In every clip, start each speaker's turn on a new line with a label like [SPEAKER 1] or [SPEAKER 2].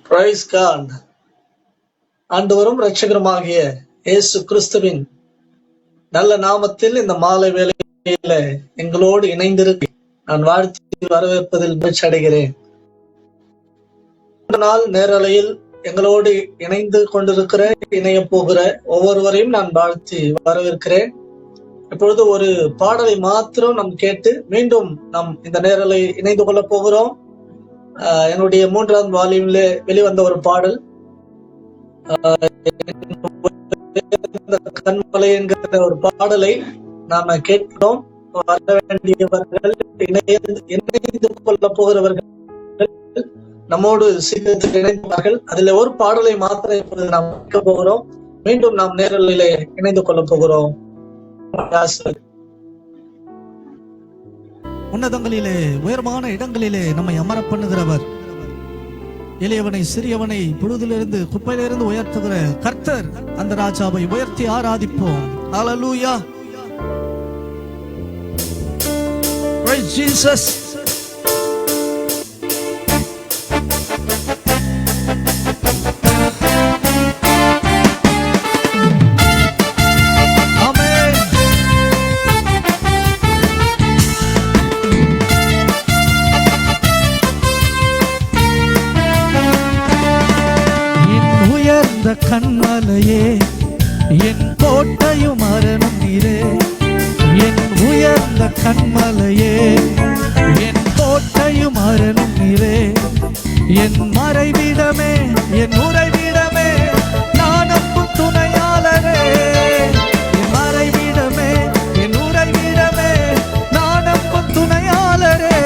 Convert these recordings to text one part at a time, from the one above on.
[SPEAKER 1] Price God. ஆண்டவரும் இரட்சகருமாகிய இயேசு கிறிஸ்துவின் நல்ல நாமத்தில் இந்த மாலை வேளையில எங்களோடு இணைந்திருக்க நான் வாழ்த்தி வரவேற்பதில் மகிழ்ச்சி அடைகிறேன். நாள் நேரலையில் எங்களோடு இணைந்து கொண்டிருக்கிற இணைய போகிற ஒவ்வொருவரையும் நான் வாழ்த்தி வரவேற்கிறேன். இப்பொழுது ஒரு பாடலை மாத்திரம் நாம் கேட்டு மீண்டும் நாம் இந்த நேரலை இணைந்து கொள்ள போகிறோம். என்னுடைய 3ஆம் வால்யூம்ல வெளிவந்த ஒரு பாடல் கண்மலை என்கிற ஒரு பாடலை நாம கேட்கிறோம். வர வேண்டியவர்கள் இணைந்து கொள்ள போகிறவர்கள் நம்மோடு சீக்கிரத்தில் இணைந்தார்கள். அதுல ஒரு பாடலை மாத்திரம் இப்பொழுது நாம் கேட்க போகிறோம். மீண்டும் நாம் நேரலையிலே இணைந்து கொள்ள போகிறோம்.
[SPEAKER 2] உன்னதங்களிலே உயர்வான இடங்களிலே நம்மை அமர பண்ணுகிறவர், எளியவனை சிறியவனை புழுதிலிருந்து குப்பையிலிருந்து உயர்த்துகிற கர்த்தர், அந்த ராஜாவை உயர்த்தி ஆராதிப்போம். ஹல்லேலூயா. Praise Jesus. கண்மலையே என் கோட்டையும் அரணும் நீரே, என் உயர்ந்த கண்மலையே என் கோட்டையும் அரணும் நீரே, என் மறைவிடமே என் உறைவிடமே நான் நம்பும் துணையாளரே, என் மறைவிடமே என் உறைவிடமே நான் நம்பும் துணையாளரே.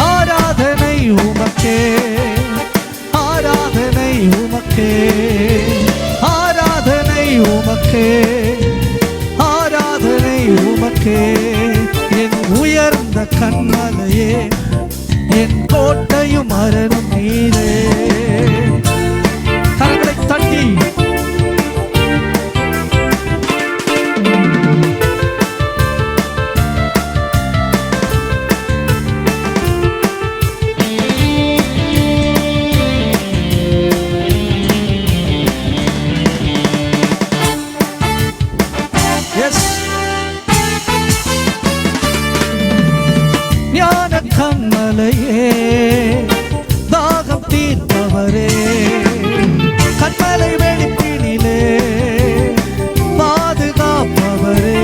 [SPEAKER 2] ஆராதனை உமக்கே, ஆராதனை உமக்கே, ஆராதனை உமக்கே, ஆராதனை உமக்கே. என் உயர்ந்த கண்மலையே என் கோட்டையும் அரணும் நீரே. கரங்களை தட்டி கண்மலையே தாகம் தீர்ப்பவரே, கண்மலை வெடிப்பினிலே பாதுகாப்பவரே,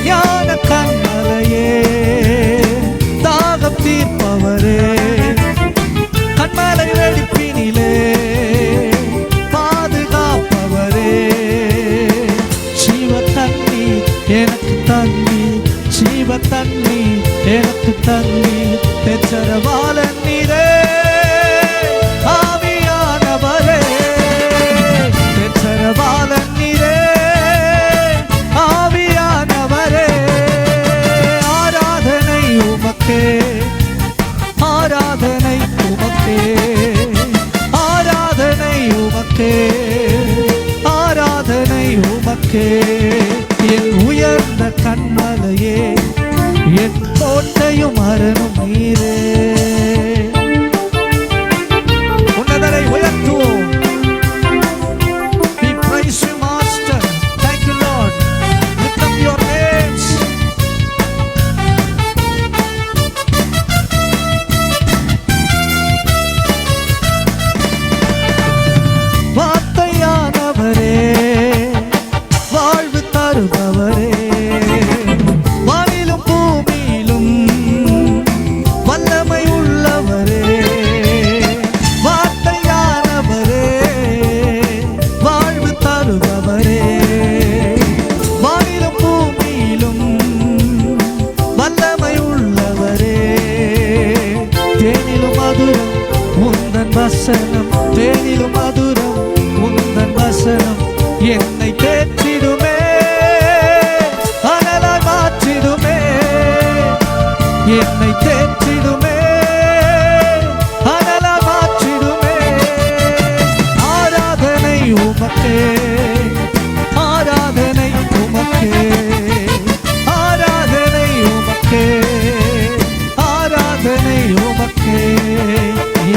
[SPEAKER 2] ஞான கண்மலையே தாகம் தீர்ப்பவரே, கண்மலை வெடிப்பினிலே பாதுகாப்பவரே. ஜீவ தண்ணீர் எனக்கு தண்ணீர், ஜீவ தண்ணீர் எனக்கு தண்ணீர் பெற்றரவாளன் நீரே, ஆவியானவரே பெற்றரவாளன் நீரே, ஆவியானவரே. ஆராதனை உமக்கே, ஆராதனை உமக்கே, ஆராதனை உமக்கே, ஆராதனை உமக்கே. என் உயர்ந்த கண்மலையே என் கோட்டையும் அரணும் நீரே. உன்னதரை உயர்த்துவோம். We praise you, Master. Thank you, Lord. Lift up your names. வார்த்தையானவரே வாழ்வு தருபவரே, வல்லமை உள்ளவரே, வார்த்தையானவரே வாழ்வு தருபவரே, வானிலும் பூமியிலும் வல்லமை உள்ளவரே. தேனிலும் மதுரம் உந்தன் வசனம், தேனிலும் மதுரம் உந்தன் வசனம் என்னை தேற்றிடுமே, அனலாய் மாற்றிடுமே, என்னை தேற்றிடுமே, அனலாய் மாற்றிடுமே. ஆராதனை உமக்கே, ஆராதனை உமக்கே, ஆராதனை உமக்கே, ஆராதனை உமக்கே.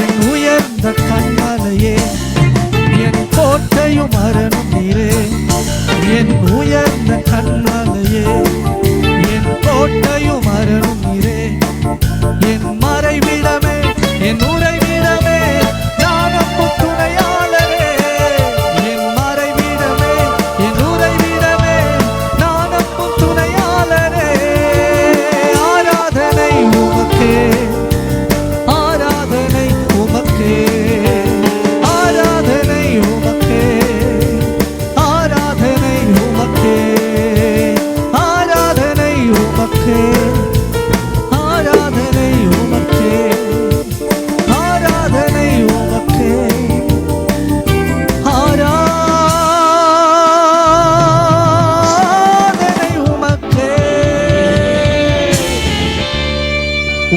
[SPEAKER 2] என் உயர்ந்த உயர்ந்த கண்மலையே, என் கோட்டையும் அரணும் நீரே. என் உயர்ந்த கண்மலையே, என் கோட்டையும் அரணும் நீரே. என் மறைவிடமே, என் உறைவிடமே, நான் நம்பும் துணையாளரே. என் மறைவிடமே, என் உறைவிடமே, நான் நம்பும் துணையாளரே. ஆராதனை உமக்கே, ஆராதனை உமக்கே, ஆராதனை உமக்கே, ஆராதனை உமக்கே, ஆராதனை உமக்கே, ஆராதனை உமக்கே, ஆராதனை உமக்கே, ஆராதனை உமக்கே.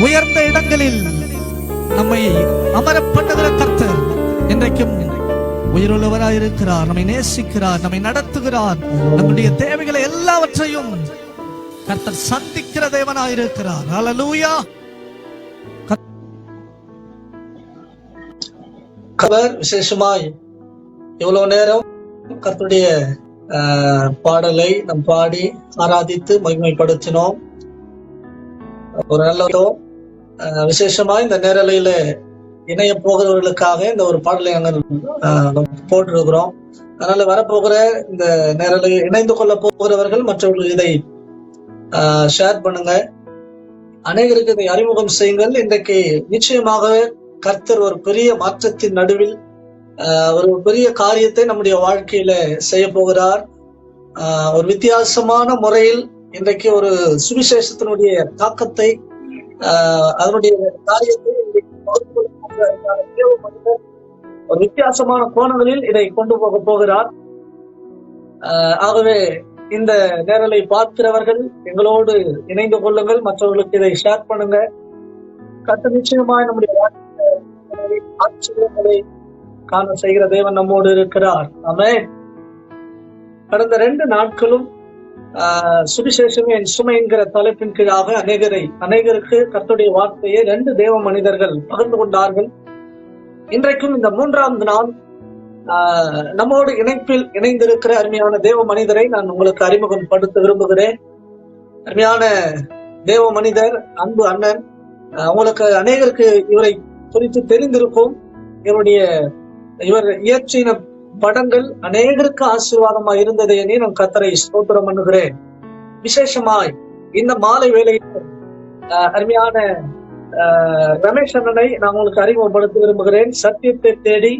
[SPEAKER 2] உயர்ந்த இடங்களில் நம்மை அமரப் பண்ணுகிற கர்த்தர் இன்றைக்கும் உயிருள்ளவராயிருக்கிறார். நம்மை நேசிக்கிறார், நம்மை நடத்துகிறார். நம்முடைய தேவைகளை எல்லாவற்றையும் கர்த்தர் சந்திக்கிற தேவனாயிருக்கிறார். ஹல்லேலூயா.
[SPEAKER 1] கர்த்தர் விசேஷமாய் இவ்வளவு நேரம் கர்த்தருடைய பாடலை நம் பாடி ஆராதித்து மகிமைப்படுத்தினோம். ஒரு நல்ல விசேஷமா இந்த நேரலையில இணைய போகிறவர்களுக்காக இந்த ஒரு பாடலை நாங்கள் போட்டிருக்கிறோம். அதனால வரப்போகிற இந்த நேரலையில் இணைந்து கொள்ள போகிறவர்கள் மற்றவர்கள் இதை ஷேர் பண்ணுங்க. அநேகருக்கு இதை அறிமுகம் செய்யுங்கள். இன்றைக்கு நிச்சயமாக கர்த்தர் ஒரு பெரிய மாற்றத்தின் நடுவில் ஒரு பெரிய காரியத்தை நம்முடைய வாழ்க்கையில செய்ய போகிறார். ஒரு வித்தியாசமான முறையில் இன்றைக்கு ஒரு சுவிசேஷத்தினுடைய தாக்கத்தை அதனுடைய காரியத்தை ஒரு வித்தியாசமான கோணங்களில் இதை கொண்டு போக போகிறார். ஆகவே இந்த நேரலை பார்க்கிறவர்கள் எங்களோடு இணைந்து கொள்ளுங்கள், மற்றவர்களுக்கு இதை ஷேர் பண்ணுங்க. கர்த்தர் நிச்சயமாய் நம்முடைய ஆச்சரியங்களை காண செய்கிற தேவன் நம்மோடு இருக்கிறார். ஆமென். கடந்த 2 நாட்களும் சுவிசேஷமே என் சுமை என்கிற தலைப்பின் கீழாக அநேகருக்கு கர்த்தருடைய வார்த்தையை 2 தேவ மனிதர்கள் பகிர்ந்து கொண்டார்கள். இன்றைக்கும் இந்த 3ஆம் நாள் நம்மோடு இணைந்திருக்கிற அருமையான தேவ மனிதரை நான் உங்களுக்கு அறிமுகப்படுத்த விரும்புகிறேன். அருமையான தேவ மனிதர், அன்பு அண்ணன். உங்களுக்கு அநேகருக்கு இவரை குறித்து தெரிந்திருக்கும். இவர் இயற்றின படங்கள் அநேகருக்கு ஆசீர்வாதமாய் இருந்ததை எண்ணி நான் கர்த்தரை ஸ்தோத்திரம் பண்ணுகிறேன். விசேஷமாய் இந்த மாலை வேளையில் அருமையான ரமேஷ் அண்ணனை நான் உங்களுக்கு அறிமுகப்படுத்த விரும்புகிறேன். சத்தியத்தை தேடி,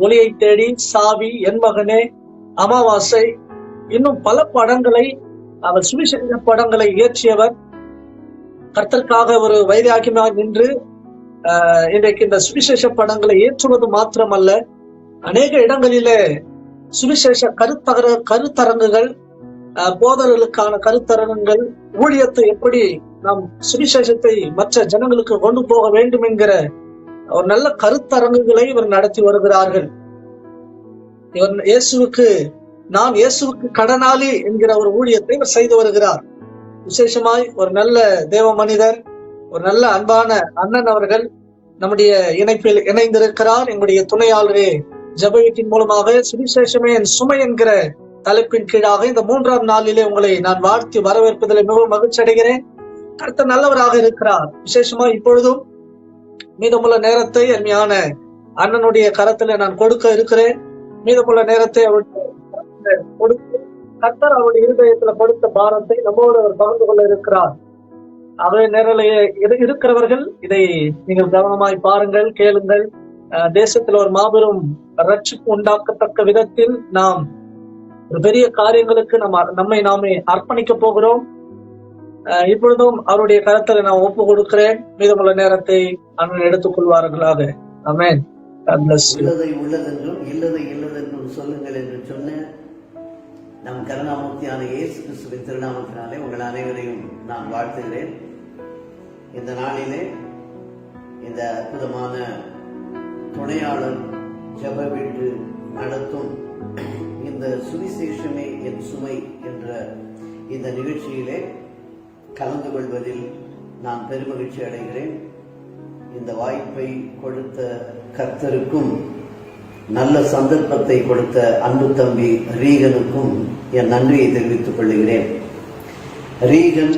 [SPEAKER 1] ஒளியை தேடி, சாவி, என் மகனே, அமாவாசை, இன்னும் பல படங்களை, அவர் சுவிசேஷ படங்களை இயற்றியவர். கர்த்தருக்காக ஒரு வைராக்கியமாக நின்று இன்றைக்கு இந்த சுவிசேஷ படங்களை ஏற்றுவது மாத்திரமல்ல, அநேக இடங்களிலே சுவிசேஷ கருத்தரங்குகள், போதர்களுக்கான கருத்தரங்குகள், ஊழியத்தை எப்படி நாம் சுவிசேஷத்தை மற்ற ஜனங்களுக்கு கொண்டு போக வேண்டும் என்கிற ஒரு நல்ல கருத்தரங்குகளை இவர் நடத்தி வருகிறார்கள். இவர் நான் இயேசுவுக்கு கடனாளி என்கிற ஒரு ஊழியத்தை இவர் செய்து வருகிறார். விசேஷமாய் ஒரு நல்ல தேவ மனிதர், ஒரு நல்ல அன்பான அண்ணன் அவர்கள் நம்முடைய இணைப்பில் இணைந்திருக்கிறார். எங்களுடைய துணையாளரே ஜெப வீட்டின் மூலமாக சுவிசேஷமே என் சுமை என்கிற தலைப்பின் கீழாக இந்த 3ஆம் நாளிலே உங்களை நான் வாழ்த்தி வரவேற்பதில் மிகவும் மகிழ்ச்சி அடைகிறேன். கர்த்தர் நல்லவராக இருக்கிறார். விசேஷமா இப்பொழுதும் மீதமுள்ள நேரத்தை அருமையான அண்ணனுடைய கரத்துல நான் கொடுக்க இருக்கிறேன். மீதமுள்ள நேரத்தை அவருடைய கொடுத்து கர்த்தர் அவருடைய இருதயத்துல கொடுத்த பாரத்தை நம்மோடு அவர் பகிர்ந்து கொள்ள இருக்கிறார். அவை நேரலையே இருக்கிறவர்கள் இதை நீங்கள் கவனமாய் பாருங்கள், கேளுங்கள். தேசத்தில் ஒரு மாபெரும் ரட்சிப்பு உண்டாக்கத்தக்க விதத்தில் நாம் ஒரு பெரிய காரியங்களுக்கு நம்மை நாமே அர்ப்பணிக்க போகிறோம். இப்பொழுதும் அவருடைய கருத்தில் நான் ஒப்பு கொடுக்கிறேன். மீதமுள்ள நேரத்தை அண்ணன் எடுத்துக் கொள்வார்களாக. ஆமென்.
[SPEAKER 3] உள்ளதை உள்ளதென்றும் இல்லதை இல்லதென்றும் சொல்லுங்கள் என்று சொன்ன நம் கருணாமூர்த்தியான இயேசு கிறிஸ்துவின் திருநாமத்தினாலே உங்கள் அனைவரையும் நான் வாழ்த்துகிறேன். இந்த நாளிலே இந்த அற்புதமான துணையாளர் ஜெப வீட்டு நடத்தும் இந்த சுவிசேஷமே என் சுமை என்ற இந்த நிகழ்ச்சியிலே கலந்து கொள்வதில் நான் பெருமகிழ்ச்சி அடைகிறேன். இந்த வாய்ப்பை கொடுத்த கர்த்தருக்கும் நல்ல சந்தர்ப்பத்தை கொடுத்த அன்பு தம்பி ரீகனுக்கும் என் நன்றியை தெரிவித்துக் கொள்கிறேன். ரீகன்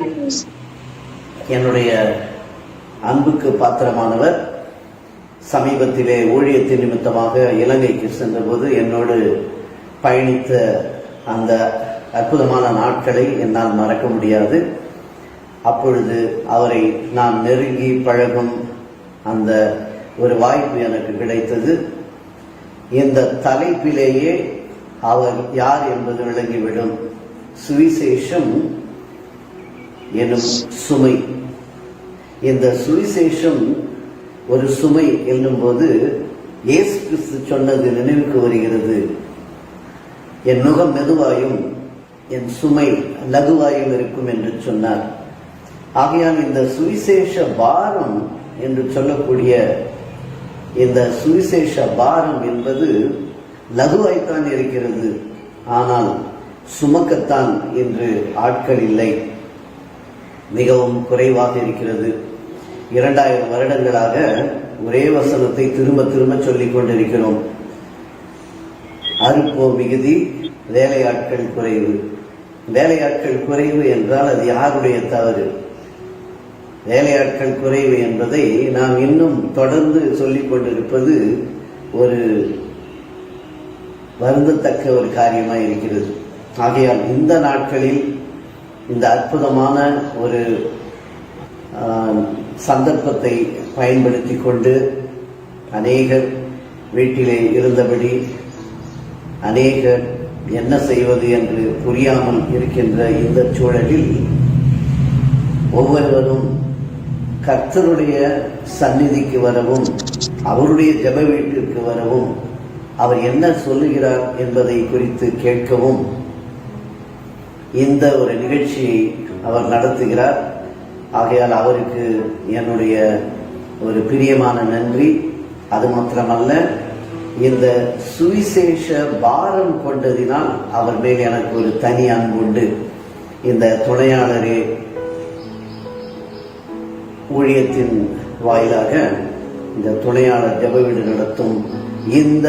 [SPEAKER 3] என்னுடைய அன்புக்கு பாத்திரமானவர். சமீபத்திலே ஊழியத்தின் நிமித்தமாக இலங்கைக்கு சென்றபோது என்னோடு பயணித்த அந்த அற்புதமான நாட்களை என்னால் மறக்க முடியாது. அப்பொழுது அவரை நான் நெருங்கி பழகும் அந்த ஒரு வாய்ப்பு எனக்கு கிடைத்தது. இந்த தலைப்பிலேயே அவர் யார் என்பது விளங்கிவிடும். சுவிசேஷம் எனும் சுமை. இந்த சுவிசேஷம் ஒரு சுமை என்னும்போது இயேசு கிறிஸ்து சொன்னது நினைவுக்கு வருகிறது. என் நுகம் மெதுவாயும் என் சுமை லகுவாயும் இருக்கும் என்று சொன்னார். ஆகையால் இந்த சுவிசேஷ பாரம் என்று சொல்லக்கூடிய இந்த சுவிசேஷ பாரம் என்பது லகுவாய்த்தான் இருக்கிறது. ஆனால் சுமக்கத்தான் என்று ஆட்கள் இல்லை, மிகவும் குறைவாக இருக்கிறது. 2000 வருடங்களாக ஒரே வசனத்தை திரும்ப திரும்ப சொல்லிக் கொண்டிருக்கிறோம். அறுப்போ மிகுதி, வேலையாட்கள் குறைவு. வேலையாட்கள் குறைவு என்றால் அது யாருடைய தவறு? வேலையாட்கள் குறைவு என்பதை நாம் இன்னும் தொடர்ந்து சொல்லிக் கொண்டிருப்பது ஒரு வருந்தத்தக்க ஒரு காரியமாக இருக்கிறது. ஆகையால் இந்த நாட்களில் இந்த அற்புதமான ஒரு சந்தர்ப்பத்தை பயன்படுத்தி கொண்டு அநேகர் வீட்டிலே இருந்தபடி அநேகர் என்ன செய்வது என்று புரியாமல் இருக்கின்ற இந்த சூழலில் ஒவ்வொருவரும் கர்த்தருடைய சந்நிதிக்கு வரவும் அவருடைய ஜெப வீட்டிற்கு வரவும் அவர் என்ன சொல்லுகிறார் என்பதை குறித்து கேட்கவும் இந்த ஒரு நிகழ்ச்சியை அவர் நடத்துகிறார். ஆகையால் அவருக்கு என்னுடைய ஒரு பிரியமான நன்றி. அது மாத்திரமல்ல, இந்த சுவிசேஷ பாரம் கொண்டதினால் அவர் மேல் எனக்கு ஒரு தனி அன்பு உண்டு. இந்த துணையாளரே ஊழியத்தின் வாயிலாக இந்த துணையாளர் ஜெப வீடு நடத்தும் இந்த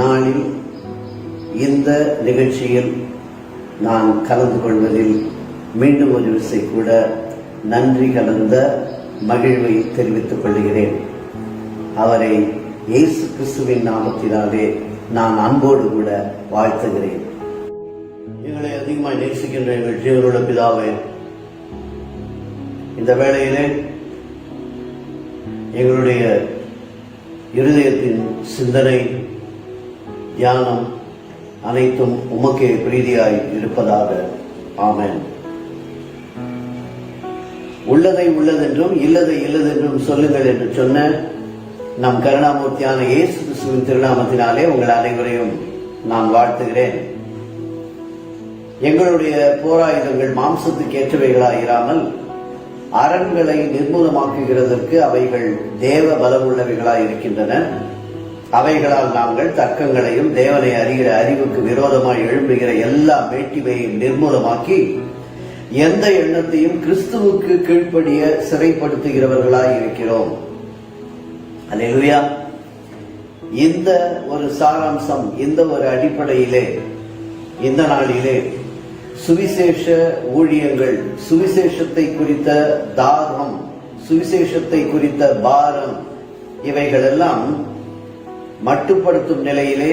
[SPEAKER 3] நாளில் இந்த நிகழ்ச்சியில் நான் கலந்து கொள்வதில் மீண்டும் ஒரு விசை கூட நன்றி கலந்த மகிழ்வை தெரிவித்துக் கொள்கிறேன். அவரை இயேசு கிறிஸ்துவின் நாமத்தினாலே நான் அன்போடு கூட வாழ்த்துகிறேன். எங்களை அதிகமாக நேசிக்கின்ற எங்கள் ஜீவனுள்ள பிதாவே, இந்த வேளையிலே எங்களுடைய இருதயத்தின் சிந்தனை தியானம் அனைத்தும் உமக்கே பிரீதியாய் இருப்பதாக. ஆமென். உள்ளதை உள்ளதென்றும் இல்லதை இல்லதென்றும் சொல்லுங்கள் என்று சொன்ன நம் கருணாமூர்த்தியான இயேசு கிறிஸ்துவின் திருநாமத்தினாலே உங்கள் அனைவரையும் நான் வாழ்த்துகிறேன். எங்களுடைய போராயுதங்கள் மாம்சத்துக்கு ஏற்றவைகளாயிராமல் அரண்களை நிர்மூலமாக்குகிறதற்கு அவைகள் தேவ பலமுள்ளவைகளாய் இருக்கின்றன. அவைகளால் நாங்கள் தர்க்கங்களையும் தேவனை அறிகிற அறிவுக்கு விரோதமாய் எழும்புகிற எல்லா மேட்டிமையும் நிர்மூலமாக்கி எந்த எண்ணத்தையும் கிறிஸ்துவுக்கு கீழ்ப்படிய சிறைப்படுத்துகிறவர்களாய் இருக்கிறோம். அல்லேலூயா. இந்த ஒரு சாராம்சம், இந்த ஒரு அடிப்படையிலே இந்த நாளிலே சுவிசேஷ ஊழியங்கள், சுவிசேஷத்தை குறித்த தாகம், சுவிசேஷத்தை குறித்த பாரம், இவைகள் எல்லாம் மட்டுப்படுத்தும் நிலையிலே,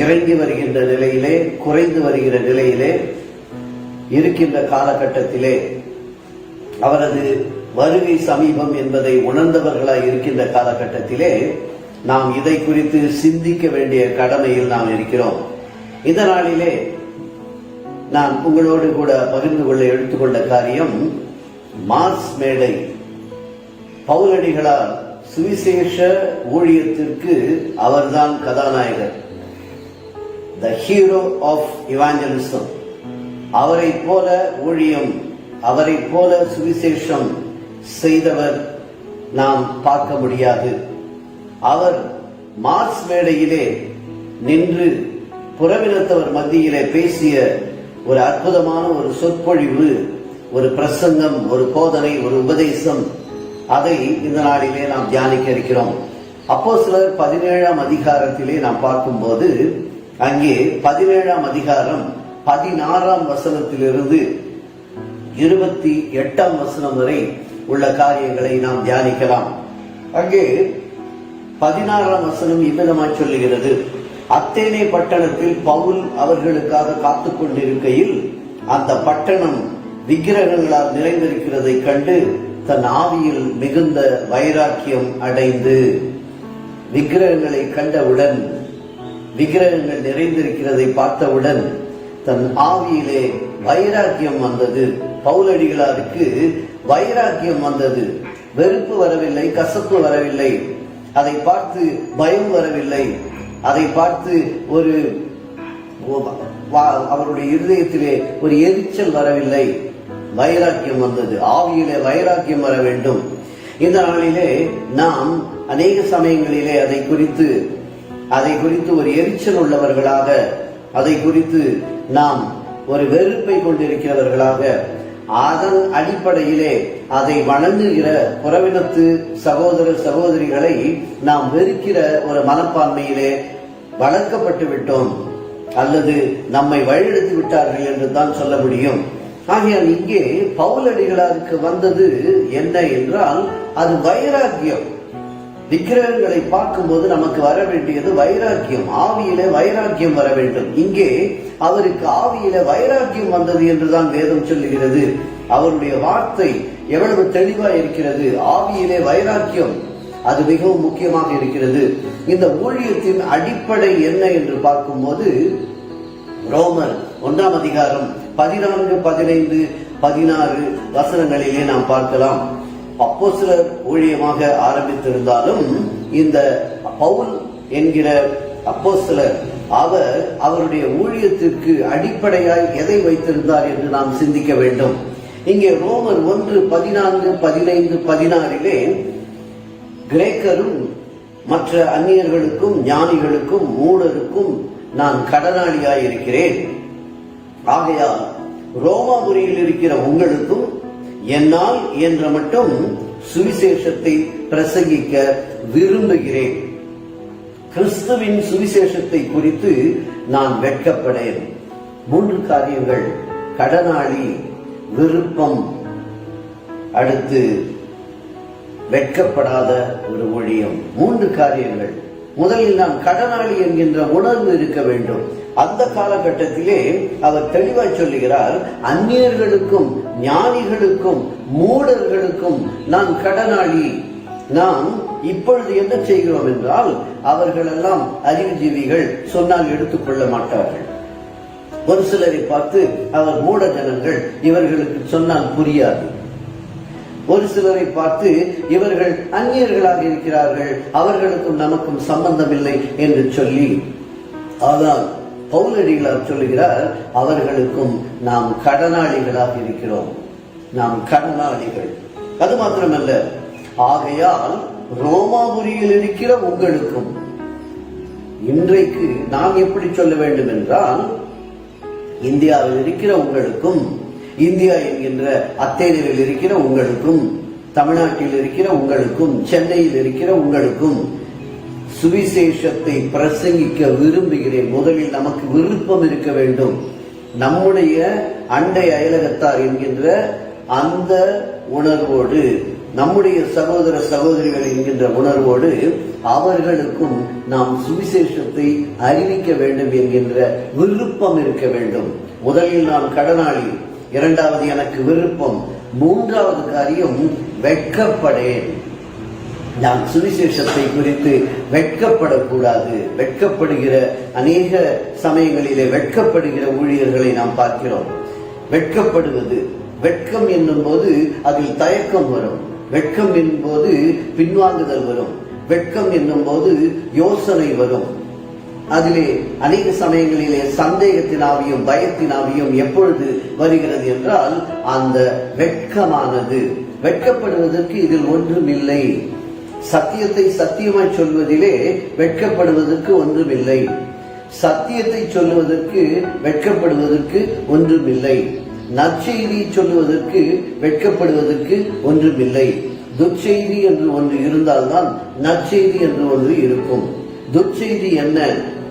[SPEAKER 3] இறங்கி வருகின்ற நிலையிலே, குறைந்து வருகிற நிலையிலே இருக்கின்ற காலகட்டத்திலே அவரது வருகை சமீபம் என்பதை உணர்ந்தவர்களாய் இருக்கின்ற காலகட்டத்திலே நாம் இதை குறித்து சிந்திக்க வேண்டிய கடமையில் நாம் இருக்கிறோம். இந்த நாளிலே நான் உங்களோடு கூட பகிர்ந்து கொள்ள எடுத்துக்கொண்ட காரியம் மார்ஸ் மேடை. பவுலடிகளார் சுவிசேஷ ஊழியத்திற்கு அவர்தான் கதாநாயகர், த ஹீரோ ஆஃப் இவாஞ்சலிசம். அவரை போல ஊழியம், அவரை போல சுவிசேஷம் செய்தவர் நாம் பார்க்க முடியாது. அவர் மார்ஸ் மேடையிலே நின்று புறவினத்தவர் மத்தியிலே பேசிய ஒரு அற்புதமான ஒரு சொற்பொழிவு, ஒரு பிரசங்கம், ஒரு போதனை, ஒரு உபதேசம் அதை இந்த நாளிலே நாம் தியானிக்க இருக்கிறோம். அப்போஸ்தலர் 17ஆம் அதிகாரத்திலே நாம் பார்க்கும்போது அங்கே 17ஆம் அதிகாரம் 16ஆம் வசனத்திலிருந்து 28ஆம் வசனம் வரை உள்ள காரியங்களை நாம் தியானிக்கலாம். அங்கே 16ஆம் வசனம் இவ்விதமாய் சொல்லுகிறது: அத்தேனே பட்டணத்தில் பவுல் அவர்களுக்காக காத்துக் கொண்டிருக்கையில் அந்த பட்டணம் விக்கிரகங்களால் நிறைந்திருக்கிறதை கண்டு தன் ஆவியில் மிகுந்த வைராக்கியம் அடைந்து, விக்கிரகங்களை கண்டவுடன், விக்கிரகங்கள் நிறைந்திருக்கிறதை பார்த்தவுடன் தன் ஆவியிலே வைராக்கியம் வந்தது. பவுலடிகளாருக்கு வைராக்கியம் வந்தது. வெறுப்பு வரவில்லை, கசப்பு வரவில்லை, அதை பார்த்து பயம் வரவில்லை, அதை பார்த்து அவருடைய இருதயத்திலே ஒரு எரிச்சல் வரவில்லை. வைராக்கியம் வந்தது. ஆவியிலே வைராக்கியம் வர வேண்டும். இந்த நாளிலே நாம் அநேக சமயங்களிலே அதை குறித்து ஒரு எரிச்சல் உள்ளவர்களாக, அதை குறித்து நாம் ஒரு வெறுப்பை கொண்டிருக்கிறவர்களாக, அதன் அடிப்படையிலே அதை வணங்குகிற புறவினத்து சகோதர சகோதரிகளை நாம் வெறுக்கிற ஒரு மனப்பான்மையிலே வளர்க்கப்பட்டு விட்டோம், அல்லது நம்மை வழிநடத்தி விட்டார்கள் என்று தான் சொல்ல முடியும். ஆகையால் இங்கே பவுலடிகளாருக்கு வந்தது என்ன என்றால் அது வைராக்கியம். விக்கிரகங்களை பார்க்கும்போது நமக்கு வர வேண்டியது வைராக்கியம், ஆவியிலே வைராக்கியம் வர வேண்டும். இங்கே அவருக்கு ஆவியிலே வைராக்கியம் வந்தது என்றுதான் வேதம் சொல்லுகிறது. அவருடைய வார்த்தை எவ்வளவு தெளிவா இருக்கிறது. ஆவியிலே வைராக்கியம், அது மிகவும் முக்கியமாக இருக்கிறது. இந்த ஊழியத்தின் அடிப்படை என்ன என்று பார்க்கும்போது ரோமர் 1ஆம் அதிகாரம் 14, 15, 16 வசனங்களிலே நாம் பார்க்கலாம். அப்போஸ்தலர் ஊழியமாக ஆரம்பித்திருந்தாலும் இந்த பவுல் என்கிற அப்போஸ்தலர் அவருடைய ஊழியத்திற்கு அடிப்படையாய் எதை வைத்திருந்தார் என்று நாம் சிந்திக்க வேண்டும். இங்கே ரோமர் 1, 14, 15, 16 கிரேக்கரும் மற்ற அந்நியர்களுக்கும் ஞானிகளுக்கும் மூடருக்கும் நான் கடனாளியாய் இருக்கிறேன். ஆகையால் ரோமாபுரியில் இருக்கிற உங்களுக்கும் என்னால் என்ற மட்டும் சுவிசேஷத்தை பிரசங்கிக்க விரும்புகிறேன். கிறிஸ்துவின் சுவிசேஷத்தை குறித்து நான் வெட்கப்படேன். 3 காரியங்கள்: கடனாளி, விருப்பம், அடுத்து வெட்கப்படாத ஒரு ஊழியம். 3 காரியங்கள். முதலில் நான் கடனாளி என்கின்ற உணர்வு இருக்க வேண்டும். அந்த காலகட்டத்திலே அவர் தெளிவாய் சொல்லுகிறார், அந்நியர்களுக்கும் ஞானிகளுக்கும் மூடர்களுக்கும் நான் கடனாளி. நாம் இப்பொழுது என்ன செய்கிறோம் என்றால், அவர்கள் எல்லாம் அறிவுஜீவிகள், சொன்னால் எடுத்துக்கொள்ள மாட்டார்கள். ஒரு சிலரை பார்த்து அவர் மூட ஜனங்கள், இவர்களுக்கு சொன்னால் புரியாது. ஒரு சிலரை பார்த்து இவர்கள் அந்நியர்களாக இருக்கிறார்கள், அவர்களுக்கும் நமக்கும் சம்பந்தம் இல்லை என்று சொல்லி, ஆனால் பவுலடிகளார் சொல்லுகிறார், அவர்களுக்கும் நாம் கடனாளிகளாக இருக்கிறோம். நாம் கடனாளிகள். அது மாத்திரமல்ல, ஆகையால் ரோமாபுரியில் இருக்கிற உங்களுக்கும். இன்றைக்கு நாம் எப்படி சொல்ல வேண்டும் என்றால், இந்தியாவில் இருக்கிற உங்களுக்கும், இந்தியா என்கின்ற அத்தேனில் இருக்கிற உங்களுக்கும், தமிழ்நாட்டில் இருக்கிற உங்களுக்கும், சென்னையில் இருக்கிற உங்களுக்கும் சுவிசேஷத்தை பிரசங்கிக்க விரும்புகிறேன். முதலில் நமக்கு விருப்பம் இருக்க வேண்டும். நம்முடைய அண்டை அயலகத்தார் என்கின்ற அந்த உணர்வோடு, நம்முடைய சகோதர சகோதரிகள் என்கின்ற உணர்வோடு அவர்களுக்கும் நாம் சுவிசேஷத்தை அறிவிக்க வேண்டும் என்கின்ற விருப்பம் இருக்க வேண்டும். முதலில் நான் கடனாளி, இரண்டாவது எனக்கு விருப்பம், மூன்றாவது காரியம் வெட்கப்படேன். நான் சுவிசேஷத்தை குறித்து வெட்கப்படக்கூடாது. வெட்கப்படுகிற அநேக சமயங்களிலே வெட்கப்படுகிற ஊழியர்களை நாம் பார்க்கிறோம். வெட்கப்படுவது, வெட்கம் என்னும் போது அதில் தயக்கம் வரும். வெட்கம் என்னும் போது பின்வாங்குதல் வரும். வெட்கம் என்னும் போது யோசனை வரும். அதிலே அநேக சமயங்களிலே சந்தேகத்தினாவியும் பயத்தினாவியும் எப்பொழுது வருகிறது என்றால், அந்த வெட்கமானது, வெட்கப்படுவதற்கு இதில் ஒன்றுமில்லை. சத்தியத்தை சத்தியமாய் சொல்வதிலே வெட்கப்படுவதற்கு ஒன்றுமில்லை. சத்தியத்தை சொல்லுவதற்கு வெட்கப்படுவதற்கு ஒன்றுமில்லை. நற்செய்தி சொல்லுவதற்கு வெட்கப்படுவதற்கு ஒன்றுமில்லை. துர்ச்செய்தி என்று ஒன்று இருந்தால்தான் நற்செய்தி என்று ஒன்று இருக்கும். துர்ச்செய்தி என்ன?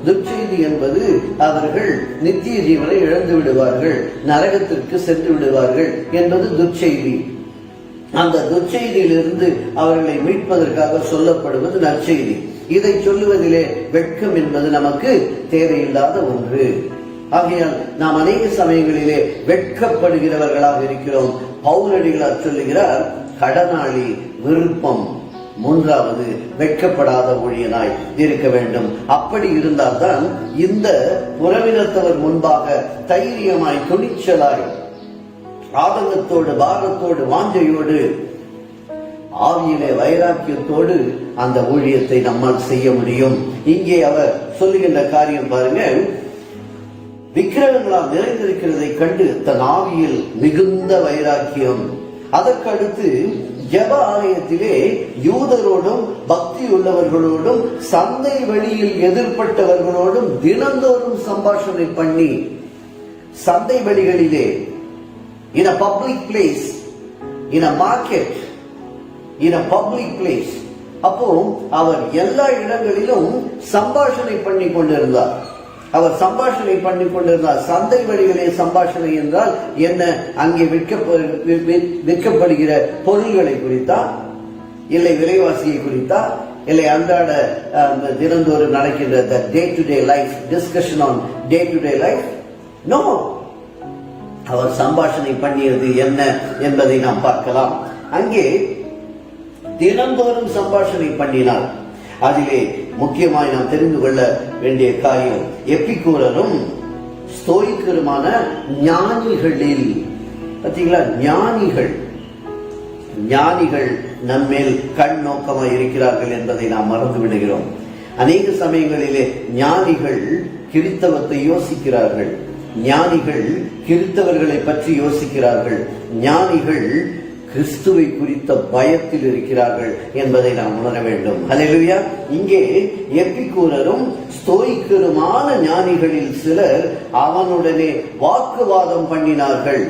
[SPEAKER 3] துர்ச்செய்தி என்பது அவர்கள் நித்திய ஜீவனை இழந்து விடுவார்கள், நரகத்திற்கு சென்று விடுவார்கள் என்பது துர்ச்செய்தி. அந்த துர்ச்செய்தியிலிருந்து அவர்களை மீட்பதற்காக சொல்லப்படுவது நற்செய்தி. இதை சொல்லுவதிலே வெட்கம் என்பது நமக்கு தேவையில்லாத ஒன்று. ஆகையால் நாம் அநேக சமயங்களிலே வெட்கப்படுகிறவர்களாக இருக்கிறோம். பவுலடிகளார் சொல்லுகிறார், கடனாளி விருப்பம், மூன்றாவது வெட்கப்படாத ஊழியனாய் இருக்க வேண்டும். அப்படி இருந்தால்தான் இந்த புறவினத்தவர் முன்பாக தைரியமாய், துணிச்சலாய், ஆதங்கத்தோடு, பாரத்தோடு, வாஞ்சையோடு, ஆவியிலே வைராக்கியத்தோடு அந்த ஊழியத்தை நம்மால் செய்ய முடியும். இங்கே அவர் சொல்லுகின்ற காரியம் பாருங்க, விக்கிரகங்களால் நிறைந்திருக்கிறதை கண்டு தன் ஆவியில் மிகுந்த வைராக்கியம். அதற்கு அடுத்து ஜெப ஆலயத்திலே யூதரோடும் பக்தி உள்ளவர்களோடும் சந்தை வெளியில் எதிர்பட்டவர்களோடும் தினந்தோறும் சம்பாஷணை பண்ணி, சந்தை வெளிகளிலே, in a public place, in a market, in a public place. அப்போ அவர் எல்லா இடங்களிலும் சம்பாஷணை பண்ணி கொண்டிருந்தார். அவர் சம்பாஷணை பண்ணி கொண்டிருந்தார். சந்தை வழிகளே சம்பாஷணை என்றால் என்ன? அங்கே விற்கப்படுகிற பொருள்களை குறித்தா, இல்லை விலைவாசியை குறித்தா, இல்லை அன்றாட தினந்தோறும் நடக்கின்ற day to day life, discussion on day to day life? No. அவர் சம்பாஷணை பண்ணியது என்ன என்பதை நாம் பார்க்கலாம். அங்கே தினந்தோறும் சம்பாஷணை பண்ணினார். அதிலே முக்கியமாய் நாம் தெரிந்து கொள்ள வேண்டிய காரியம், எபிக்கூரரும் ஸ்தோயிக்கருமான ஞானிகளில், பார்த்தீங்களா, ஞானிகள் நம்மேல் கண் நோக்கமாக இருக்கிறார்கள் என்பதை நாம் மறந்து விடுகிறோம். அநேக சமயங்களிலே ஞானிகள் கிறித்தவத்தை யோசிக்கிறார்கள், ஞானிகள் கிறித்தவர்களை பற்றி யோசிக்கிறார்கள், ஞானிகள் கிறிஸ்துவை குறித்த பயத்தில் இருக்கிறார்கள் என்பதை நாம் உணர வேண்டும். ஹல்லேலூயா. இங்கே எபிக்கூரரும் ஸ்தோயிக்கருமான ஞானிகளில் சிலர் அவனுடனே வாக்குவாதம் பண்ணினார்கள்.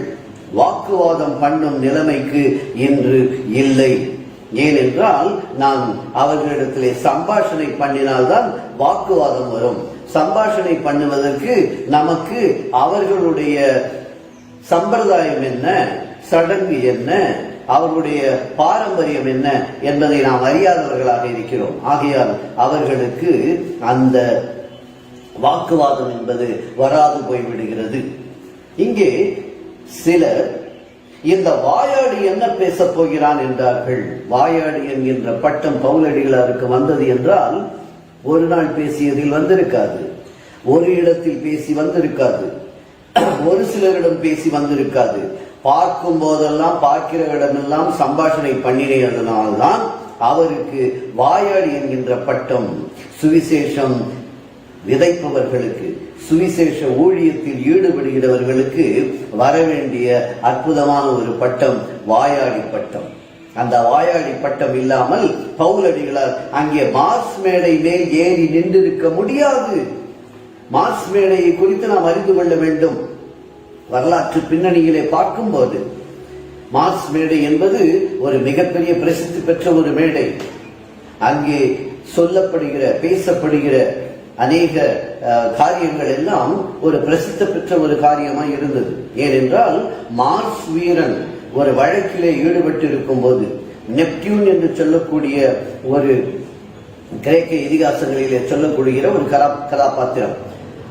[SPEAKER 3] வாக்குவாதம் பண்ணும் நிலைமைக்கு இன்று இல்லை. ஏனென்றால் நாம் அவர்களிடத்திலே சம்பாஷணை பண்ணினால்தான் வாக்குவாதம் வரும். சம்பாஷணை பண்ணுவதற்கு நமக்கு அவர்களுடைய சம்பிரதாயம் என்ன, சடங்கு என்ன, அவர்களுடைய பாரம்பரியம் என்ன என்பதை நாம் அறியாதவர்களாக இருக்கிறோம். ஆகையால் அவர்களுக்கு அந்த வாக்குவாதம் என்பது வராது போய்விடுகிறது. இங்கே சிலர் இந்த வாயாடி என்ன பேச போகிறான் என்றார்கள். வாயாடி என்கின்ற பட்டம் பவுலடிகளாருக்கு வந்தது என்றால் ஒரு நாள் பேசியதில் வந்திருக்காது, ஒரு இடத்தில் பேசி வந்திருக்காது, ஒரு சிலரிடம் பேசி வந்திருக்காது. பார்க்கும் போதெல்லாம், பார்க்கிற இடமெல்லாம் சம்பாஷணை பண்ணினதனால்தான் அவருக்கு வாயாடி என்கின்ற பட்டம். சுவிசேஷம் விதைப்பவர்களுக்கு, சுவிசேஷ ஊழியத்தில் ஈடுபடுகிறவர்களுக்கு வரவேண்டிய அற்புதமான ஒரு பட்டம் வாயாடி பட்டம். அந்த வாயாடி பட்டம் இல்லாமல் பவுலடிகளார் அங்கே மார்ஸ் மேடை மேல் ஏறி நின்றிருக்க முடியாது. மார்ஸ் மேடையை குறித்து நாம் அறிந்து கொள்ள வேண்டும். வரலாற்று பின்னணியிலே பார்க்கும்போது மார்ஸ் மேடை என்பது ஒரு மிகப்பெரிய பிரசித்தி பெற்ற ஒரு மேடை. அங்கே சொல்லப்படுகிற, பேசப்படுகிற அநேக காரியங்கள் எல்லாம் ஒரு பிரசித்தி பெற்ற ஒரு காரியமாக இருந்தது. ஏனென்றால் மார்ஸ் வீரன் ஒரு வழக்கிலே ஈடுபட்டு இருக்கும் போது, நெப்டியூன் என்று சொல்லக்கூடிய ஒரு கிரேக்க இதிகாசங்களிலே சொல்லக்கூடிய ஒரு கதாபாத்திரம்,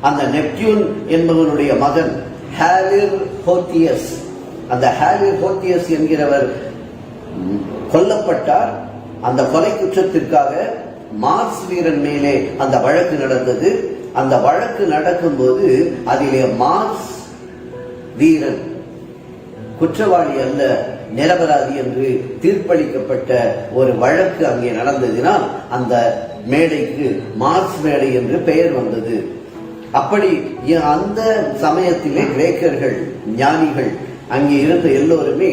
[SPEAKER 3] அந்த நெப்டியூன் என்பவனுடைய மகன் ஹாலிர் ஹோத்தியஸ், அந்த ஹாலிர் ஹோத்தியஸ் என்கிறவர் கொல்லப்பட்டார். அந்த கொலை குற்றத்திற்காக மார்ஸ் வீரன் மேலே அந்த வழக்கு நடந்தது. அந்த வழக்கு நடக்கும்போது அதிலே மார்ஸ் வீரன் குற்றவாளி அல்ல, நிரபராதி என்று தீர்ப்பளிக்கப்பட்ட ஒரு வழக்கு அங்கே நடந்ததினால் அந்த மேடைக்கு மார்ஸ் மேடை என்று பெயர் வந்தது. அப்படி அந்த சமயத்திலே கிரேக்கர்கள், ஞானிகள், அங்கே இருந்த எல்லோருமே